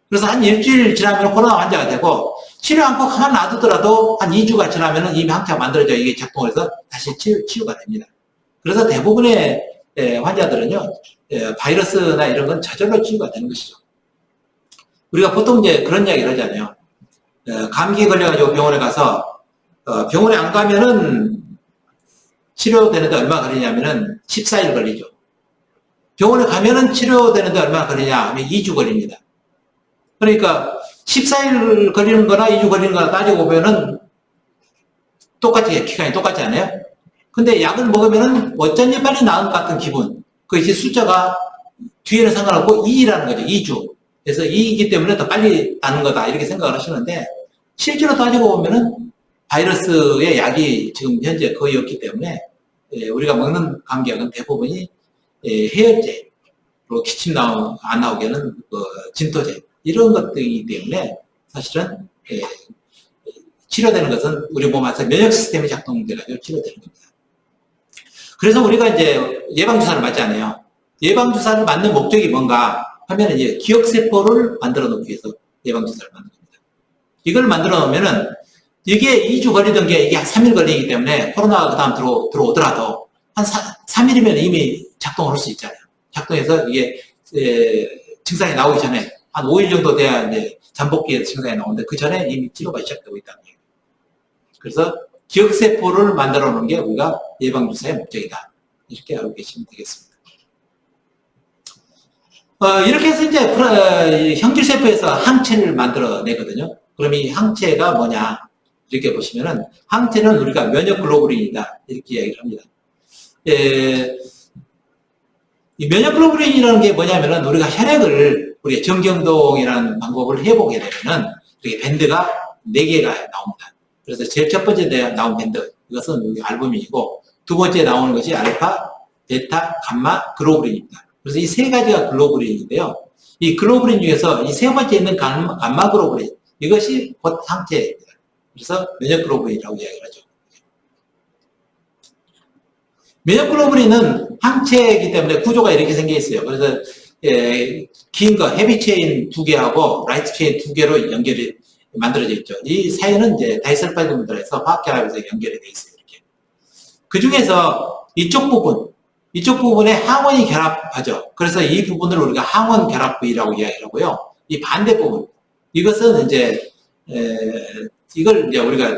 그래서 한 일주일 지나면 코로나 환자가 되고 치료 않고 가만 놔두더라도 한 2주가 지나면 이미 항체가 만들어져 이게 작동을 해서 다시 치유가 됩니다. 그래서 대부분의 환자들은요, 바이러스나 이런 건 저절로 치유가 되는 것이죠. 우리가 보통 이제 그런 이야기를 하잖아요. 감기 걸려가지고 병원에 가서 병원에 안 가면은 치료되는데 얼마 걸리냐면은 14일 걸리죠. 병원에 가면은 치료되는데 얼마 걸리냐 하면 2주 걸립니다. 그러니까 14일 걸리는 거나 2주 걸리는 거나 따지고 보면은 똑같이, 기간이 똑같지 않아요? 근데 약을 먹으면은 어쩐지 빨리 나은 것 같은 기분. 그 이제 숫자가 뒤에는 상관없고 2라는 거죠. 2주. 그래서 2이기 때문에 더 빨리 나는 거다. 이렇게 생각을 하시는데, 실제로 따지고 보면은 바이러스의 약이 지금 현재 거의 없기 때문에, 우리가 먹는 감기약은 대부분이 해열제로 기침 안 나오게 하는 진토제. 이런 것들이기 때문에 사실은, 치료되는 것은 우리 몸 안에서 면역 시스템이 작동돼가지고 치료되는 겁니다. 그래서 우리가 이제 예방주사를 맞잖아요. 예방주사를 맞는 목적이 뭔가 하면 이제 기억세포를 만들어 놓기 위해서 예방주사를 만든 겁니다. 이걸 만들어 놓으면은 이게 2주 걸리던 게 이게 한 3일 걸리기 때문에 코로나가 그 다음 들어오더라도 한 3일이면 이미 작동을 할 수 있잖아요. 작동해서 이게 증상이 나오기 전에 한 5일 정도 돼야 이제 잠복기에 증상이 나오는데 그 전에 이미 치료가 시작되고 있다는 거예요. 그래서 기억세포를 만들어 놓은 게 우리가 예방주사의 목적이다. 이렇게 알고 계시면 되겠습니다. 이렇게 해서 이제 형질세포에서 항체를 만들어 내거든요. 그럼 이 항체가 뭐냐? 이렇게 보시면은 항체는 우리가 면역글로불린이다. 이렇게 이야기를 합니다. 이 면역글로불린이라는 게 뭐냐면은 우리가 혈액을 우리가 정경동이라는 방법을 해보게 되면은 이렇게 밴드가 4개가 나옵니다. 그래서 제일 첫 번째 나온 밴드, 이것은 알부민이고, 두 번째 나오는 것이 알파, 베타, 감마, 글로불린입니다. 그래서 이 세 가지가 글로불린인데요. 이 글로불린 중에서 이 세 번째 있는 감마 글로불린, 이것이 곧 항체입니다. 그래서 면역글로불린이라고 이야기를 하죠. 면역글로불린은 항체이기 때문에 구조가 이렇게 생겨 있어요. 그래서 긴 거 헤비체인 2개하고 라이트 체인 2개로 연결이 만들어져 있죠. 이 사이에는 이제 다이설파이드를 들어서 화학결합에서 연결이 되어 있어요. 이렇게. 그 중에서 이쪽 부분에 항원이 결합하죠. 그래서 이 부분을 우리가 항원 결합 부위라고 이야기를 하고요. 이 반대 부분, 이것은 이제 이걸 이제 우리가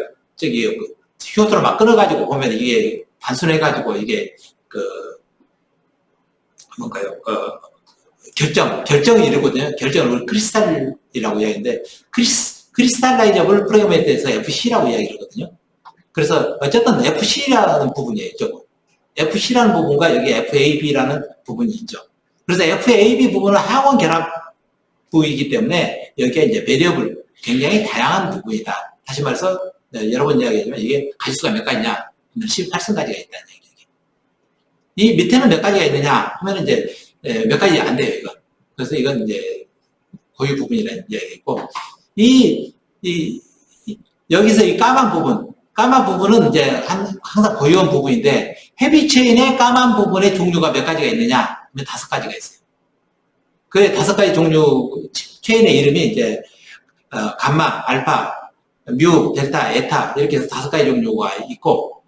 효소를 막 끊어가지고 보면 이게 단순해가지고 이게 뭔가요? 결정을 이루거든요. 결정을 우리 크리스탈이라고 이야기하는데 크리스탈라이저블 프래그멘트에서 FC라고 이야기를 하거든요. 그래서 어쨌든 FC라는 부분이에요. 이쪽은. FC라는 부분과 여기 FAB라는 부분이 있죠. 그래서 FAB 부분은 항원 결합 부위이기 때문에 여기에 이제 배리어블 굉장히 다양한 부분이다. 다시 말해서 여러 번 이야기하지만 이게 가지수가 몇 가지냐? 18선까지가 있다는 얘기예요. 이 밑에는 몇 가지가 있느냐? 하면 이제 몇 가지 안 돼요, 이건. 그래서 이건 이제 고유 부분이라는 이야기가 있고, 여기서 이 까만 부분은 이제 항상 고유한 부분인데, 헤비체인의 까만 부분의 종류가 몇 가지가 있느냐? 하면 5가지가 있어요. 그 5가지 종류, 체인의 이름이 이제, 감마, 알파, 뮤, 델타, 에타, 이렇게 해서 5가지 종류가 있고,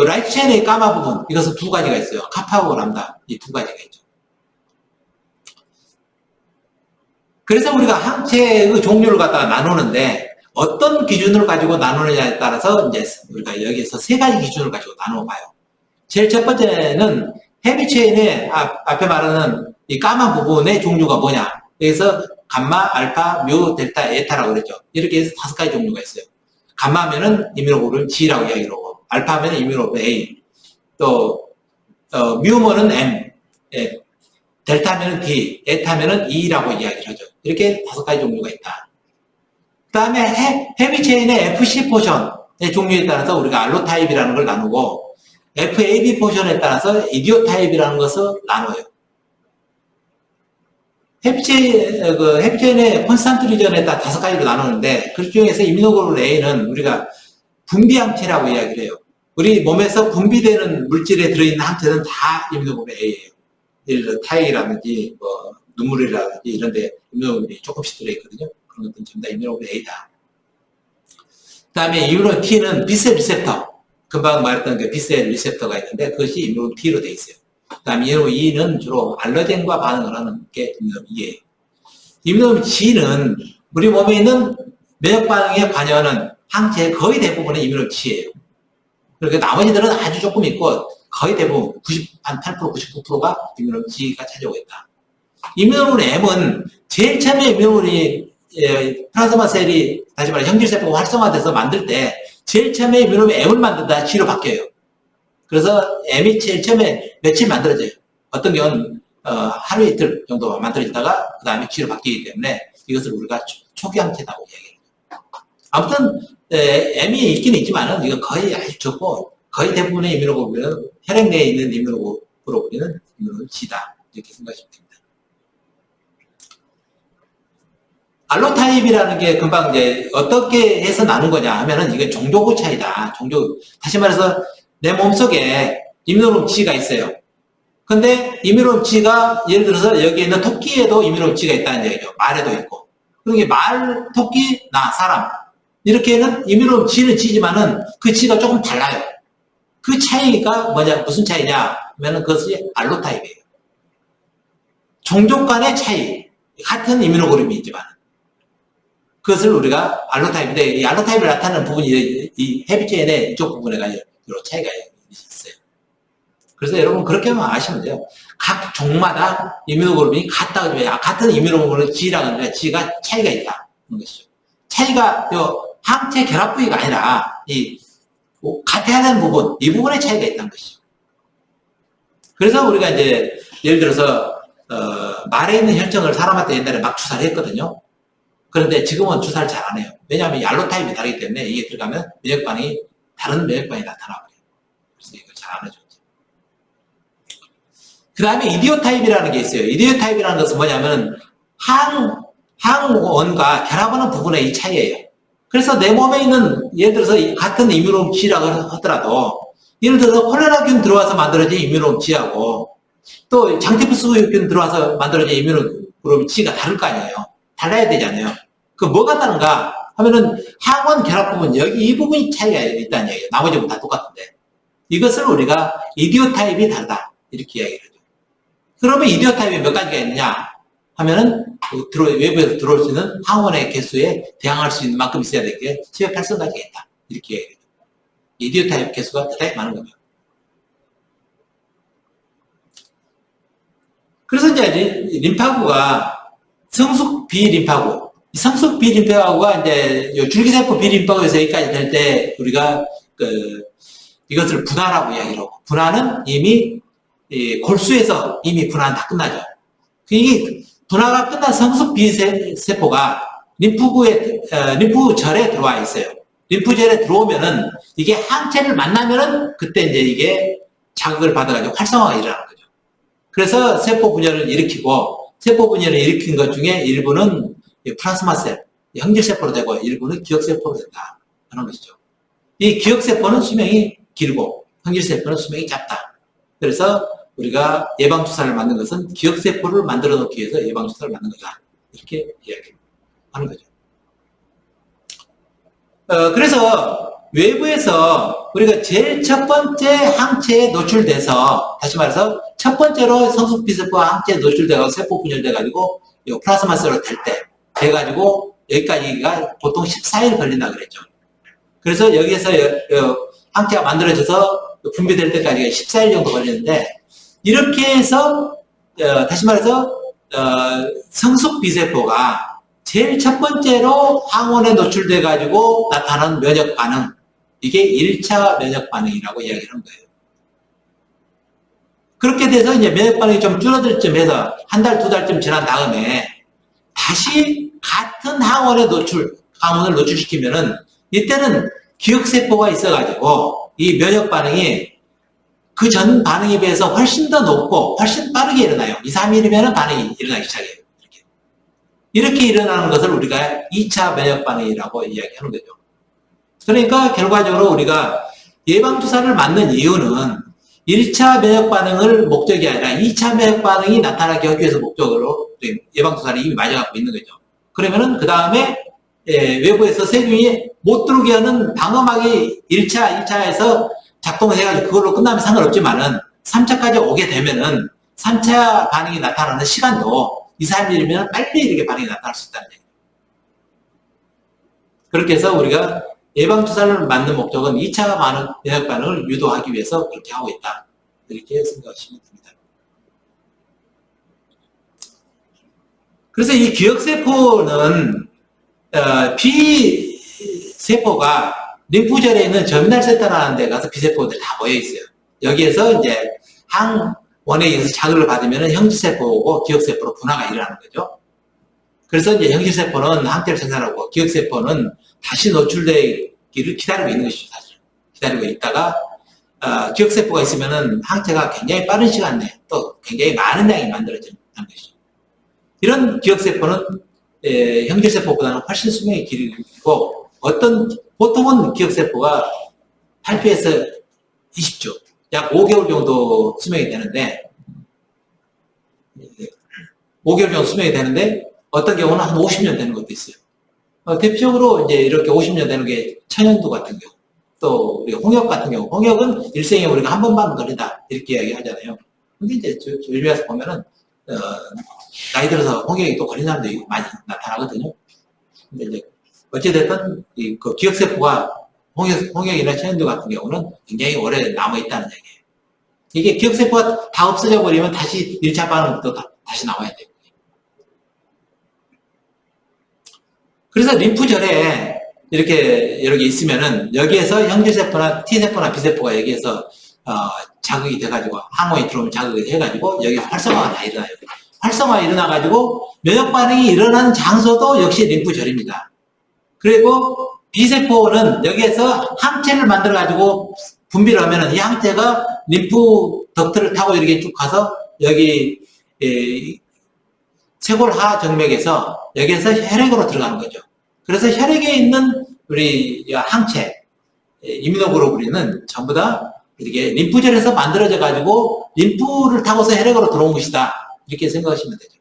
라이트 체인의 까만 부분, 이것은 2가지가 있어요. 카파하고 람다, 이 2가지가 있죠. 그래서 우리가 항체의 종류를 갖다가 나누는데, 어떤 기준을 가지고 나누느냐에 따라서 이제 우리가 여기에서 3가지 기준을 가지고 나누어 봐요. 제일 첫 번째는 헤비체인의 앞에 말하는 이 까만 부분의 종류가 뭐냐. 여기서 감마, 알파, 뮤, 델타, 에타라고 그랬죠. 이렇게 해서 5가지 종류가 있어요. 감마면은 이뮤노글로불린 G라고 이야기를 하고, 알파면은 이뮤노글로불린 A, 또 뮤면은 M, 델타면은 D, 에타면은 E라고 이야기를 하죠. 이렇게 5가지 종류가 있다. 그 다음에 헤비체인의 FC 포션의 종류에 따라서 우리가 알로타입이라는 걸 나누고, FAB 포션에 따라서 이디오타입이라는 것을 나눠요. 헤비체인의 콘스탄트 리전에 따라 5가지로 나누는데, 그 중에서 이뮤노글로불린 A는 우리가 분비항체라고 이야기를 해요. 우리 몸에서 분비되는 물질에 들어있는 항체는 다 이뮤노글로불린 A예요. 예를 들어 타액이라든지 눈물이라든지 이런 데 이뮤노글로불린이 조금씩 들어있거든요. 그런 것들은 전부 다 이뮤노글로불린 A다. 그 다음에 이뮤노글로불린 T는 B셀 리셉터, 금방 말했던 그 B셀 리셉터가 있는데 그것이 이뮤노글로불린 T로 되어 있어요. 그 다음에 이뮤노글로불린 E는 주로 알러젠과 반응을 하는 게 이뮤노글로불린 E예요. 이뮤노글로불린 G는 우리 몸에 있는 면역 반응에 관여하는 항체의 거의 대부분은 이뮤노글로불린 G예요. 그렇게 나머지들은 아주 조금 있고 거의 대부분 8%, 99%가 이뮤노그로빈 G가 차지하고 있다. 이뮤노그로빈 M은 제일 처음에 이뮤노그로빈 플라즈마 셀이 다시 말해 형질세포가 활성화돼서 만들 때 제일 처음에 이뮤노그로빈 M을 만든다 G로 바뀌어요. 그래서 M이 제일 처음에 며칠 만들어져요. 어떤 경우는 하루 이틀 정도 만들어지다가 그 다음에 G로 바뀌기 때문에 이것을 우리가 초기항체라고 이야기해요. 아무튼 M이 있긴 있지만은 이거 거의 아주 적고 거의 대부분의 이뮤노글로빈은 혈액 내에 있는 이뮤노글로빈은 이뮤노글로빈 G다 이렇게 생각하시면 됩니다. 알로타입이라는 게 금방 이제 어떻게 해서 나눈 거냐 하면은 이게 종족의 차이다. 다시 말해서 내 몸속에 이뮤노글로빈 G가 있어요. 근데 이뮤노글로빈 G가 예를 들어서 여기에 있는 토끼에도 이뮤노글로빈 G가 있다는 얘기죠. 말에도 있고. 그러니까 말, 토끼, 나, 사람 이렇게는 이뮤노글로빈 G는 G지만은 그 G가 조금 달라요. 그 차이가 뭐냐, 무슨 차이냐 하면은 그것이 알로타입이에요. 종족 간의 차이, 같은 이뮤노글로빈이지만 그것을 우리가 알로타입인데 이 알로타입을 나타내는 부분이 이 헤비체인의 이쪽 부분에가 이런 차이가 있어요. 그래서 여러분 그렇게만 아시면 돼요. 각 종마다 이뮤노글로빈이 같은 이뮤노글로빈 G라고 하는데 G가 차이가 있다. 그런 것이죠. 차이가 항체 결합 부위가 아니라 같아야 되는 부분, 이 부분에 차이가 있다는 것이죠. 그래서 우리가 이제 예를 들어서 말에 있는 혈청을 사람한테 옛날에 막 주사를 했거든요. 그런데 지금은 주사를 잘 안 해요. 왜냐하면 이 알로타입이 다르기 때문에 이게 들어가면 다른 면역반응이 나타나버려요. 그래서 이걸 잘 안 해줘. 그 다음에 이디오타입이라는 게 있어요. 이디오타입이라는 것은 뭐냐면 항원과 결합하는 부분의 이 차이예요. 그래서 내 몸에 있는 예를 들어서 같은 이뮤노글로빈 G라고 하더라도 예를 들어서 콜레라균 들어와서 만들어진 이뮤노글로빈 G하고 또 장티푸스균 들어와서 만들어진 이뮤노글로빈 G가 다를 거 아니에요. 달라야 되잖아요. 그 뭐가 다른가 하면은 항원 결합 부분 여기 이 부분이 차이가 있다는 얘기예요. 나머지 부분 다 똑같은데 이것을 우리가 이디오타입이 다르다 이렇게 이야기를 하죠. 그러면 이디오타입이 몇 가지가 있느냐 하면은 외부에서 들어올 수 있는 항원의 개수에 대항할 수 있는 만큼 있어야 될 게 708선까지가 있다. 이렇게 얘기해요. 이디오타입 개수가 대단히 많은 겁니다. 그래서 이제 림파구가 성숙 비림파구, 성숙 비림파구가 이제 줄기세포 비림파구에서 여기까지 될 때 우리가 이것을 분화라고 이야기를 하고, 분화는 이미 골수에서 이미 분화는 다 끝나죠. 이 분화가 끝난 성숙 비세포가 림프절에 들어와 있어요. 림프절에 들어오면은 이게 항체를 만나면은 그때 이제 이게 자극을 받아가지고 활성화가 일어나는 거죠. 그래서 세포 분열을 일으키고, 세포 분열을 일으킨 것 중에 일부는 플라스마 셀, 형질세포로 되고 일부는 기억세포로 된다 하는 것이죠. 이 기억세포는 수명이 길고 형질세포는 수명이 짧다. 그래서 우리가 예방주사를 만든 것은 기억세포를 만들어 놓기 위해서 예방주사를 만든 거다. 이렇게 이야기하는 거죠. 그래서 외부에서 우리가 제일 첫 번째 항체에 노출돼서, 다시 말해서 첫 번째로 성숙비세포와 항체에 노출돼서 세포 분열돼가지고 플라스마셀로 될 때, 돼가지고 여기까지가 보통 14일 걸린다 그랬죠. 그래서 여기에서 항체가 만들어져서 분비될 때까지가 14일 정도 걸리는데, 이렇게 해서 다시 말해서 성숙비세포가 제일 첫 번째로 항원에 노출돼 가지고 나타나는 면역 반응, 이게 1차 면역 반응이라고 이야기를 한 거예요. 그렇게 돼서 이제 면역 반응이 좀 줄어들 쯤해서 한 달, 두 달쯤 지난 다음에 다시 같은 항원을 노출시키면은 이때는 기억세포가 있어가지고 이 면역 반응이 그 전 반응에 비해서 훨씬 더 높고 훨씬 빠르게 일어나요. 2, 3일이면 반응이 일어나기 시작해요. 이렇게 일어나는 것을 우리가 2차 면역 반응이라고 이야기하는 거죠. 그러니까 결과적으로 우리가 예방주사를 맞는 이유는 1차 면역 반응을 목적이 아니라 2차 면역 반응이 나타나게 하기 위해서 목적으로 예방주사를 이미 맞아갖고 있는 거죠. 그러면은 그 다음에 외부에서 세균이 못 들어오게 하는 방어막이 1차, 2차에서 작동을 해가지고 그걸로 끝나면 상관없지만은 3차까지 오게 되면은 3차 반응이 나타나는 시간도 2, 3일이면 빨리 이렇게 반응이 나타날 수 있다는 얘기예요. 그렇게 해서 우리가 예방주사를 맞는 목적은 2차 면역 반응을 유도하기 위해서 그렇게 하고 있다. 이렇게 생각하시면 됩니다. 그래서 이 기억세포는 B세포가 림프절에 있는 저미널센터라는 데 가서 B세포들이 다 모여 있어요. 여기에서 이제 항원에 의해서 자극을 받으면 형질세포고 기억세포로 분화가 일어나는 거죠. 그래서 이제 형질세포는 항체를 생산하고 기억세포는 다시 노출되기를 기다리고 있는 것이죠, 사실. 기다리고 있다가, 기억세포가 있으면은 항체가 굉장히 빠른 시간 내에 또 굉장히 많은 양이 만들어지는 것이죠. 이런 기억세포는, 형질세포보다는 훨씬 수명이 길고, 보통은 기억세포가 8주에서 20주, 약 5개월 정도 수명이 되는데, 5개월 정도 수명이 되는데, 어떤 경우는 한 50년 되는 것도 있어요. 대표적으로 이제 이렇게 50년 되는 게 천연두 같은 경우, 또 우리 홍역 같은 경우, 홍역은 일생에 우리가 한 번만 걸린다 이렇게 이야기하잖아요. 근데 이제 일면에서 보면은 나이 들어서 홍역이 또 걸린 사람들이 많이 나타나거든요. 근데 이제 어찌됐든 그 기억세포가 홍역이나 천연두 같은 경우는 굉장히 오래 남아 있다는 얘기예요. 이게 기억세포가 다 없어져 버리면 다시 1차 반응부터 다시 나와야 돼요. 그래서 림프절에 이렇게 여러 개 있으면은 여기에서 형질세포나 T세포나 B세포가 여기에서 자극이 돼가지고 항원이 들어오면 자극이 돼가지고 여기서 활성화가 다 일어나요. 활성화가 일어나가지고 면역 반응이 일어나는 장소도 역시 림프절입니다. 그리고 B세포는 여기에서 항체를 만들어가지고 분비를 하면은 이 항체가 림프 덕트를 타고 이렇게 쭉 가서 여기 쇄골하 정맥에서 여기에서 혈액으로 들어가는 거죠. 그래서 혈액에 있는 우리 항체, 이뮤노글로불린은 전부 다 이렇게 림프절에서 만들어져 가지고 림프를 타고서 혈액으로 들어온 것이다. 이렇게 생각하시면 되죠.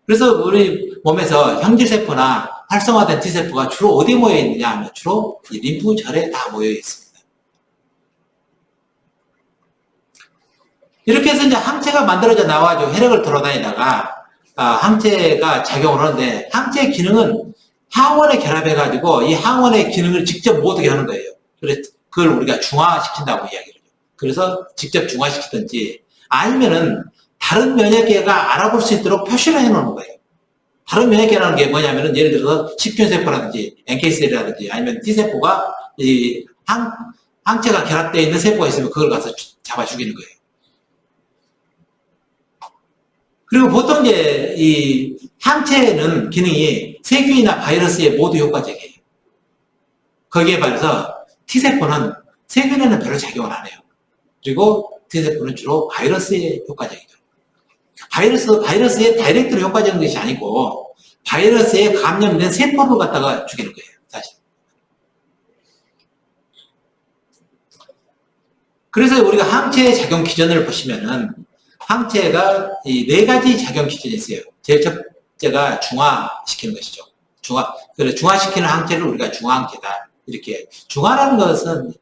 그래서 우리 몸에서 형질세포나 활성화된 T세포가 주로 어디에 모여 있느냐 하면 주로 이 림프절에 다 모여 있습니다. 이렇게 해서 이제 항체가 만들어져 나와가지고 혈액을 돌아다니다가 항체가 작용을 하는데 항체의 기능은 항원에 결합해가지고 이 항원의 기능을 직접 못하게 하는 거예요. 그래서 그걸 우리가 중화시킨다고 이야기를 해요. 그래서 직접 중화시키든지 아니면은 다른 면역계가 알아볼 수 있도록 표시를 해놓는 거예요. 다른 면역계라는 게 뭐냐면은 예를 들어서 식균세포라든지 NK셀이라든지 아니면 T세포가 이 항체가 결합되어 있는 세포가 있으면 그걸 가서 잡아 죽이는 거예요. 그리고 보통 이제 이 항체는 기능이 세균이나 바이러스에 모두 효과적이에요. 거기에 반해서 T세포는 세균에는 별로 작용을 안 해요. 그리고 T세포는 주로 바이러스에 효과적이죠. 바이러스에 다이렉트로 효과적인 것이 아니고 바이러스에 감염된 세포를 갖다가 죽이는 거예요. 사실. 그래서 우리가 항체의 작용 기전을 보시면은 항체가 이 4가지 작용 기전이 있어요. 제일 첫째가 중화시키는 것이죠. 중화시키는 항체를 우리가 중화항체다. 이렇게. 중화라는 것은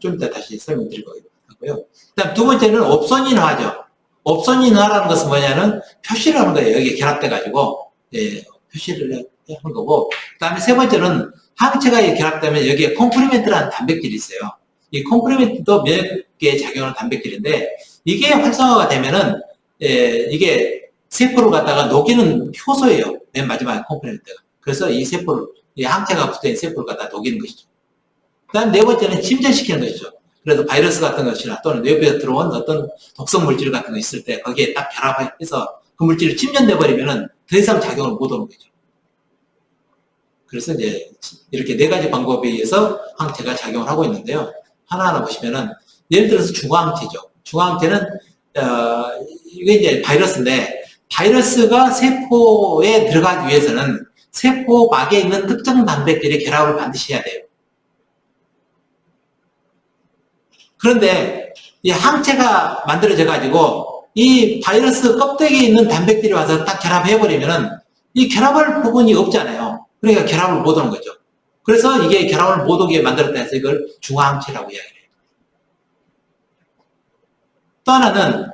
좀 이따 다시 설명드릴 거고요. 그 다음 두 번째는 옵선인화죠. 옵선인화라는 것은 뭐냐면 표시를 하는 거예요. 여기에 결합돼가지고, 표시를 하는 거고. 그 다음에 세 번째는 항체가 결합되면 여기에 콤플리멘트라는 단백질이 있어요. 이 콤플리멘트도 면역계에 작용하는 단백질인데, 이게 활성화가 되면은, 이게 세포를 갖다가 녹이는 효소예요. 맨 마지막에 콤플리멘트가. 그래서 이 세포를, 이 항체가 붙어있는 세포를 갖다 녹이는 것이죠. 그 다음 네 번째는 침전시키는 것이죠. 그래서 바이러스 같은 것이나 또는 뇌부에 들어온 어떤 독성 물질 같은 거 있을 때 거기에 딱 결합해서 그 물질이 침전돼 버리면은 더 이상 작용을 못 하는 거죠. 그래서 이제 이렇게 4가지 방법에 의해서 항체가 작용을 하고 있는데요. 하나하나 보시면은 예를 들어서 중화항체죠. 중화항체는 이게 이제 바이러스인데 바이러스가 세포에 들어가기 위해서는 세포막에 있는 특정 단백질의 결합을 반드시 해야 돼요. 그런데 이 항체가 만들어져 가지고 이 바이러스 껍데기에 있는 단백질이 와서 딱 결합해버리면은 이 결합할 부분이 없잖아요. 그러니까 결합을 못 하는 거죠. 그래서 이게 결합을 못 오게 만들었다 해서 이걸 중화항체라고 이야기해요. 또 하나는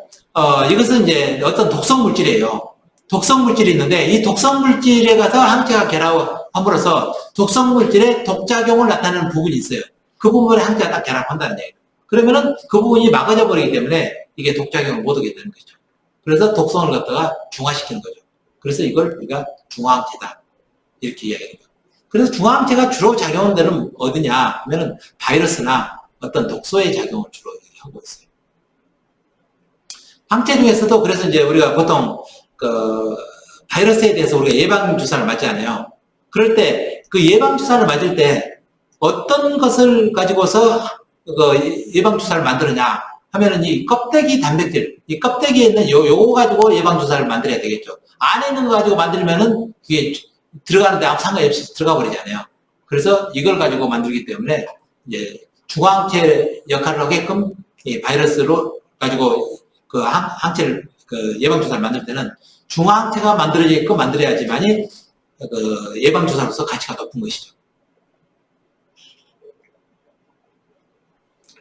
이것은 이제 어떤 독성 물질이에요. 독성 물질이 있는데 이 독성 물질에 가서 항체가 함으로써 독성 물질의 독작용을 나타내는 부분이 있어요. 그 부분에 항체가 딱 결합한다는 얘기예요. 그러면은 그 부분이 막아져 버리기 때문에 이게 독작용을 못 하게 되는 거죠. 그래서 독성을 갖다가 중화시키는 거죠. 그래서 이걸 우리가 중화항체다. 이렇게 이야기해요. 그래서 중화항체가 주로 작용하는 데는 어디냐 하면은 바이러스나 어떤 독소의 작용을 주로 하고 있어요. 항체 중에서도 그래서 이제 우리가 보통 그 바이러스에 대해서 우리가 예방주사를 맞잖아요. 그럴 때 그 예방주사를 맞을 때 어떤 것을 가지고서 그 예방주사를 만드느냐 하면은 이 껍데기 단백질, 이 껍데기에 있는 요거 가지고 예방주사를 만들어야 되겠죠. 안에 있는 거 가지고 만들면은 그게 들어가는데 아무 상관이 없이 들어가 버리잖아요. 그래서 이걸 가지고 만들기 때문에 이제 중화항체 역할을 하게끔 이 바이러스로 가지고 그 항체를 그 예방주사를 만들 때는 중화항체가 만들어지게끔 만들어야지만이 그 예방주사로서 가치가 높은 것이죠.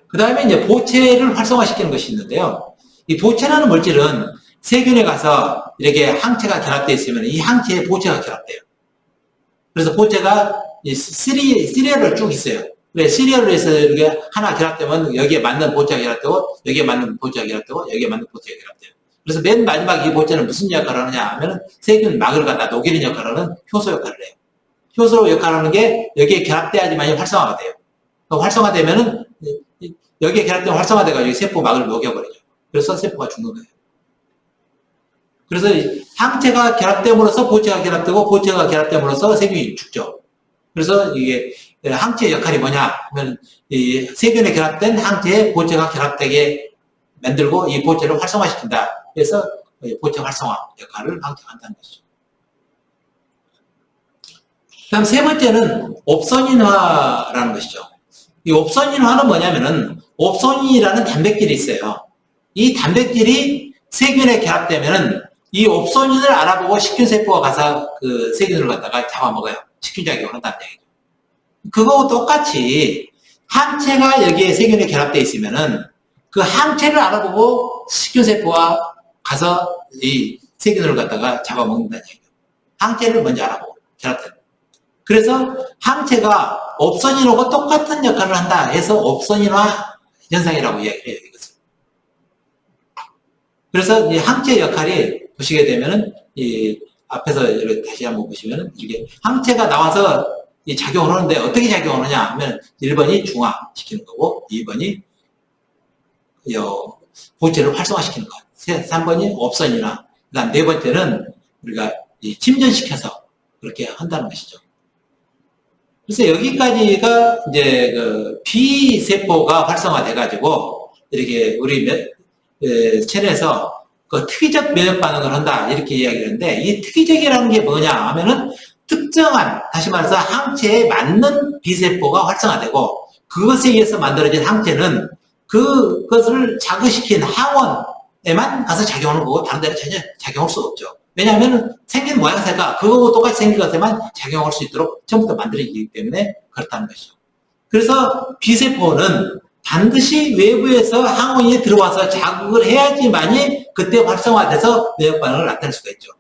그 다음에 이제 보체를 활성화시키는 것이 있는데요. 이 보체라는 물질은 세균에 가서 이렇게 항체가 결합되어 있으면 이 항체에 보체가 결합돼요. 그래서 보체가 시리얼을 쭉 있어요. 그래, 시리얼로 해서 이렇게 하나 결합되면 여기에 맞는 보체가 결합되고, 여기에 맞는 보체가 결합되고, 여기에 맞는 보체가 결합돼요. 그래서 맨 마지막 이 보체는 무슨 역할을 하느냐 하면 세균 막을 갖다 녹이는 역할을 하는 효소 역할을 해요. 효소 역할을 하는 게 여기에 결합돼야지만 활성화가 돼요. 활성화되면은 여기에 결합되면 활성화돼가지고 세포 막을 녹여버리죠. 그래서 세포가 죽는 거예요. 그래서 항체가 결합됨으로써 보체가 결합되고 보체가 결합됨으로써 세균이 죽죠. 그래서 이게 항체의 역할이 뭐냐 하면 이 세균에 결합된 항체에 보체가 결합되게 만들고 이 보체를 활성화시킨다. 그래서 보체 활성화 역할을 항체가 한다는 것이죠. 다음 세 번째는 옵소닌화라는 것이죠. 이 옵소닌화는 뭐냐면은 옵소닌이라는 단백질이 있어요. 이 단백질이 세균에 결합되면은 이 옵소닌을 알아보고 식균세포가 가서 그 세균을 갖다가 잡아먹어요. 식균작용을 한다는 얘기죠. 그거하고 똑같이 항체가 여기에 세균에 결합되어 있으면은 그 항체를 알아보고 식균세포가 가서 이 세균을 갖다가 잡아먹는다는 얘기죠. 항체를 먼저 알아보고 결합되는. 그래서 항체가 옵소닌하고 똑같은 역할을 한다 해서 옵소닌화 현상이라고 이야기해요. 이것을. 그래서 이 항체 역할이 보시게 되면은 이 앞에서 이렇게 다시 한번 보시면은 이게 항체가 나와서 이 작용을 하는데 어떻게 작용하느냐 하면 1번이 중화시키는 거고 2번이 보체를 활성화시키는 것. 3번이 옵소닌화. 그다음 네 번째는 우리가 이 침전시켜서 그렇게 한다는 것이죠. 그래서 여기까지가 이제 그 B세포가 활성화돼가지고 이렇게 우리 체내에서 그 특이적 면역 반응을 한다 이렇게 이야기를 하는데 이 특이적이라는 게 뭐냐 하면은 특정한 다시 말해서 항체에 맞는 B세포가 활성화되고 그것에 의해서 만들어진 항체는 그것을 자극시킨 항원에만 가서 작용하는 거고 다른 데는 전혀 작용할 수 없죠. 왜냐하면 생긴 모양새가 그거하고 똑같이 생긴 것에만 작용할 수 있도록 처음부터 만들어지기 때문에 그렇다는 것이죠. 그래서 B세포는 반드시 외부에서 항원이 들어와서 자극을 해야지만이 그때 활성화돼서 면역 반응을 나타낼 수가 있죠.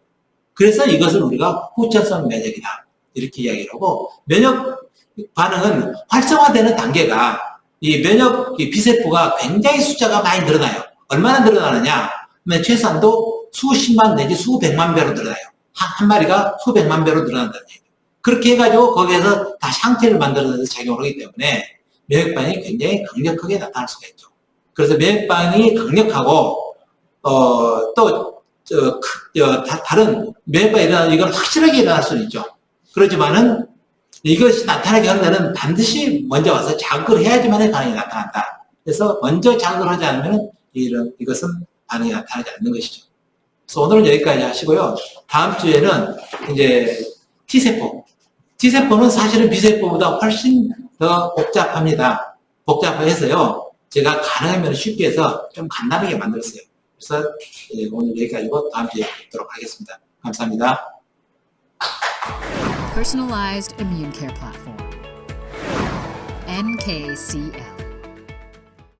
그래서 이것을 우리가 후천성 면역이다 이렇게 이야기를 하고 면역 반응은 활성화되는 단계가 이 면역 B세포가 굉장히 숫자가 많이 늘어나요. 얼마나 늘어나느냐 하면 최소한도 수십만 내지 수백만 배로 늘어나요. 한 마리가 수백만 배로 늘어난다는 얘기예요. 그렇게 해가지고 거기에서 다시 항체를 만들어서 작용을 하기 때문에 면역 반응이 굉장히 강력하게 나타날 수가 있죠. 그래서 면역 반응이 강력하고 다른 면역 반응이 일어나는 이건 확실하게 일어날 수는 있죠. 그렇지만은 이것이 나타나게 하는 데는 반드시 먼저 와서 자극을 해야지만 반응이 나타난다. 그래서 먼저 자극을 하지 않으면 이것은 반응이 나타나지 않는 것이죠. 그래서 오늘은 여기까지 하시고요. 다음 주에는 이제 T세포는 사실은 B세포보다 훨씬 더 복잡합니다. 복잡해서요. 제가 가능하면 쉽게 해서 좀 간단하게 만들었어요. 그래서 오늘 여기까지고 다음 주에 뵙도록 하겠습니다. 감사합니다. Personalized immune care platform. MKCF.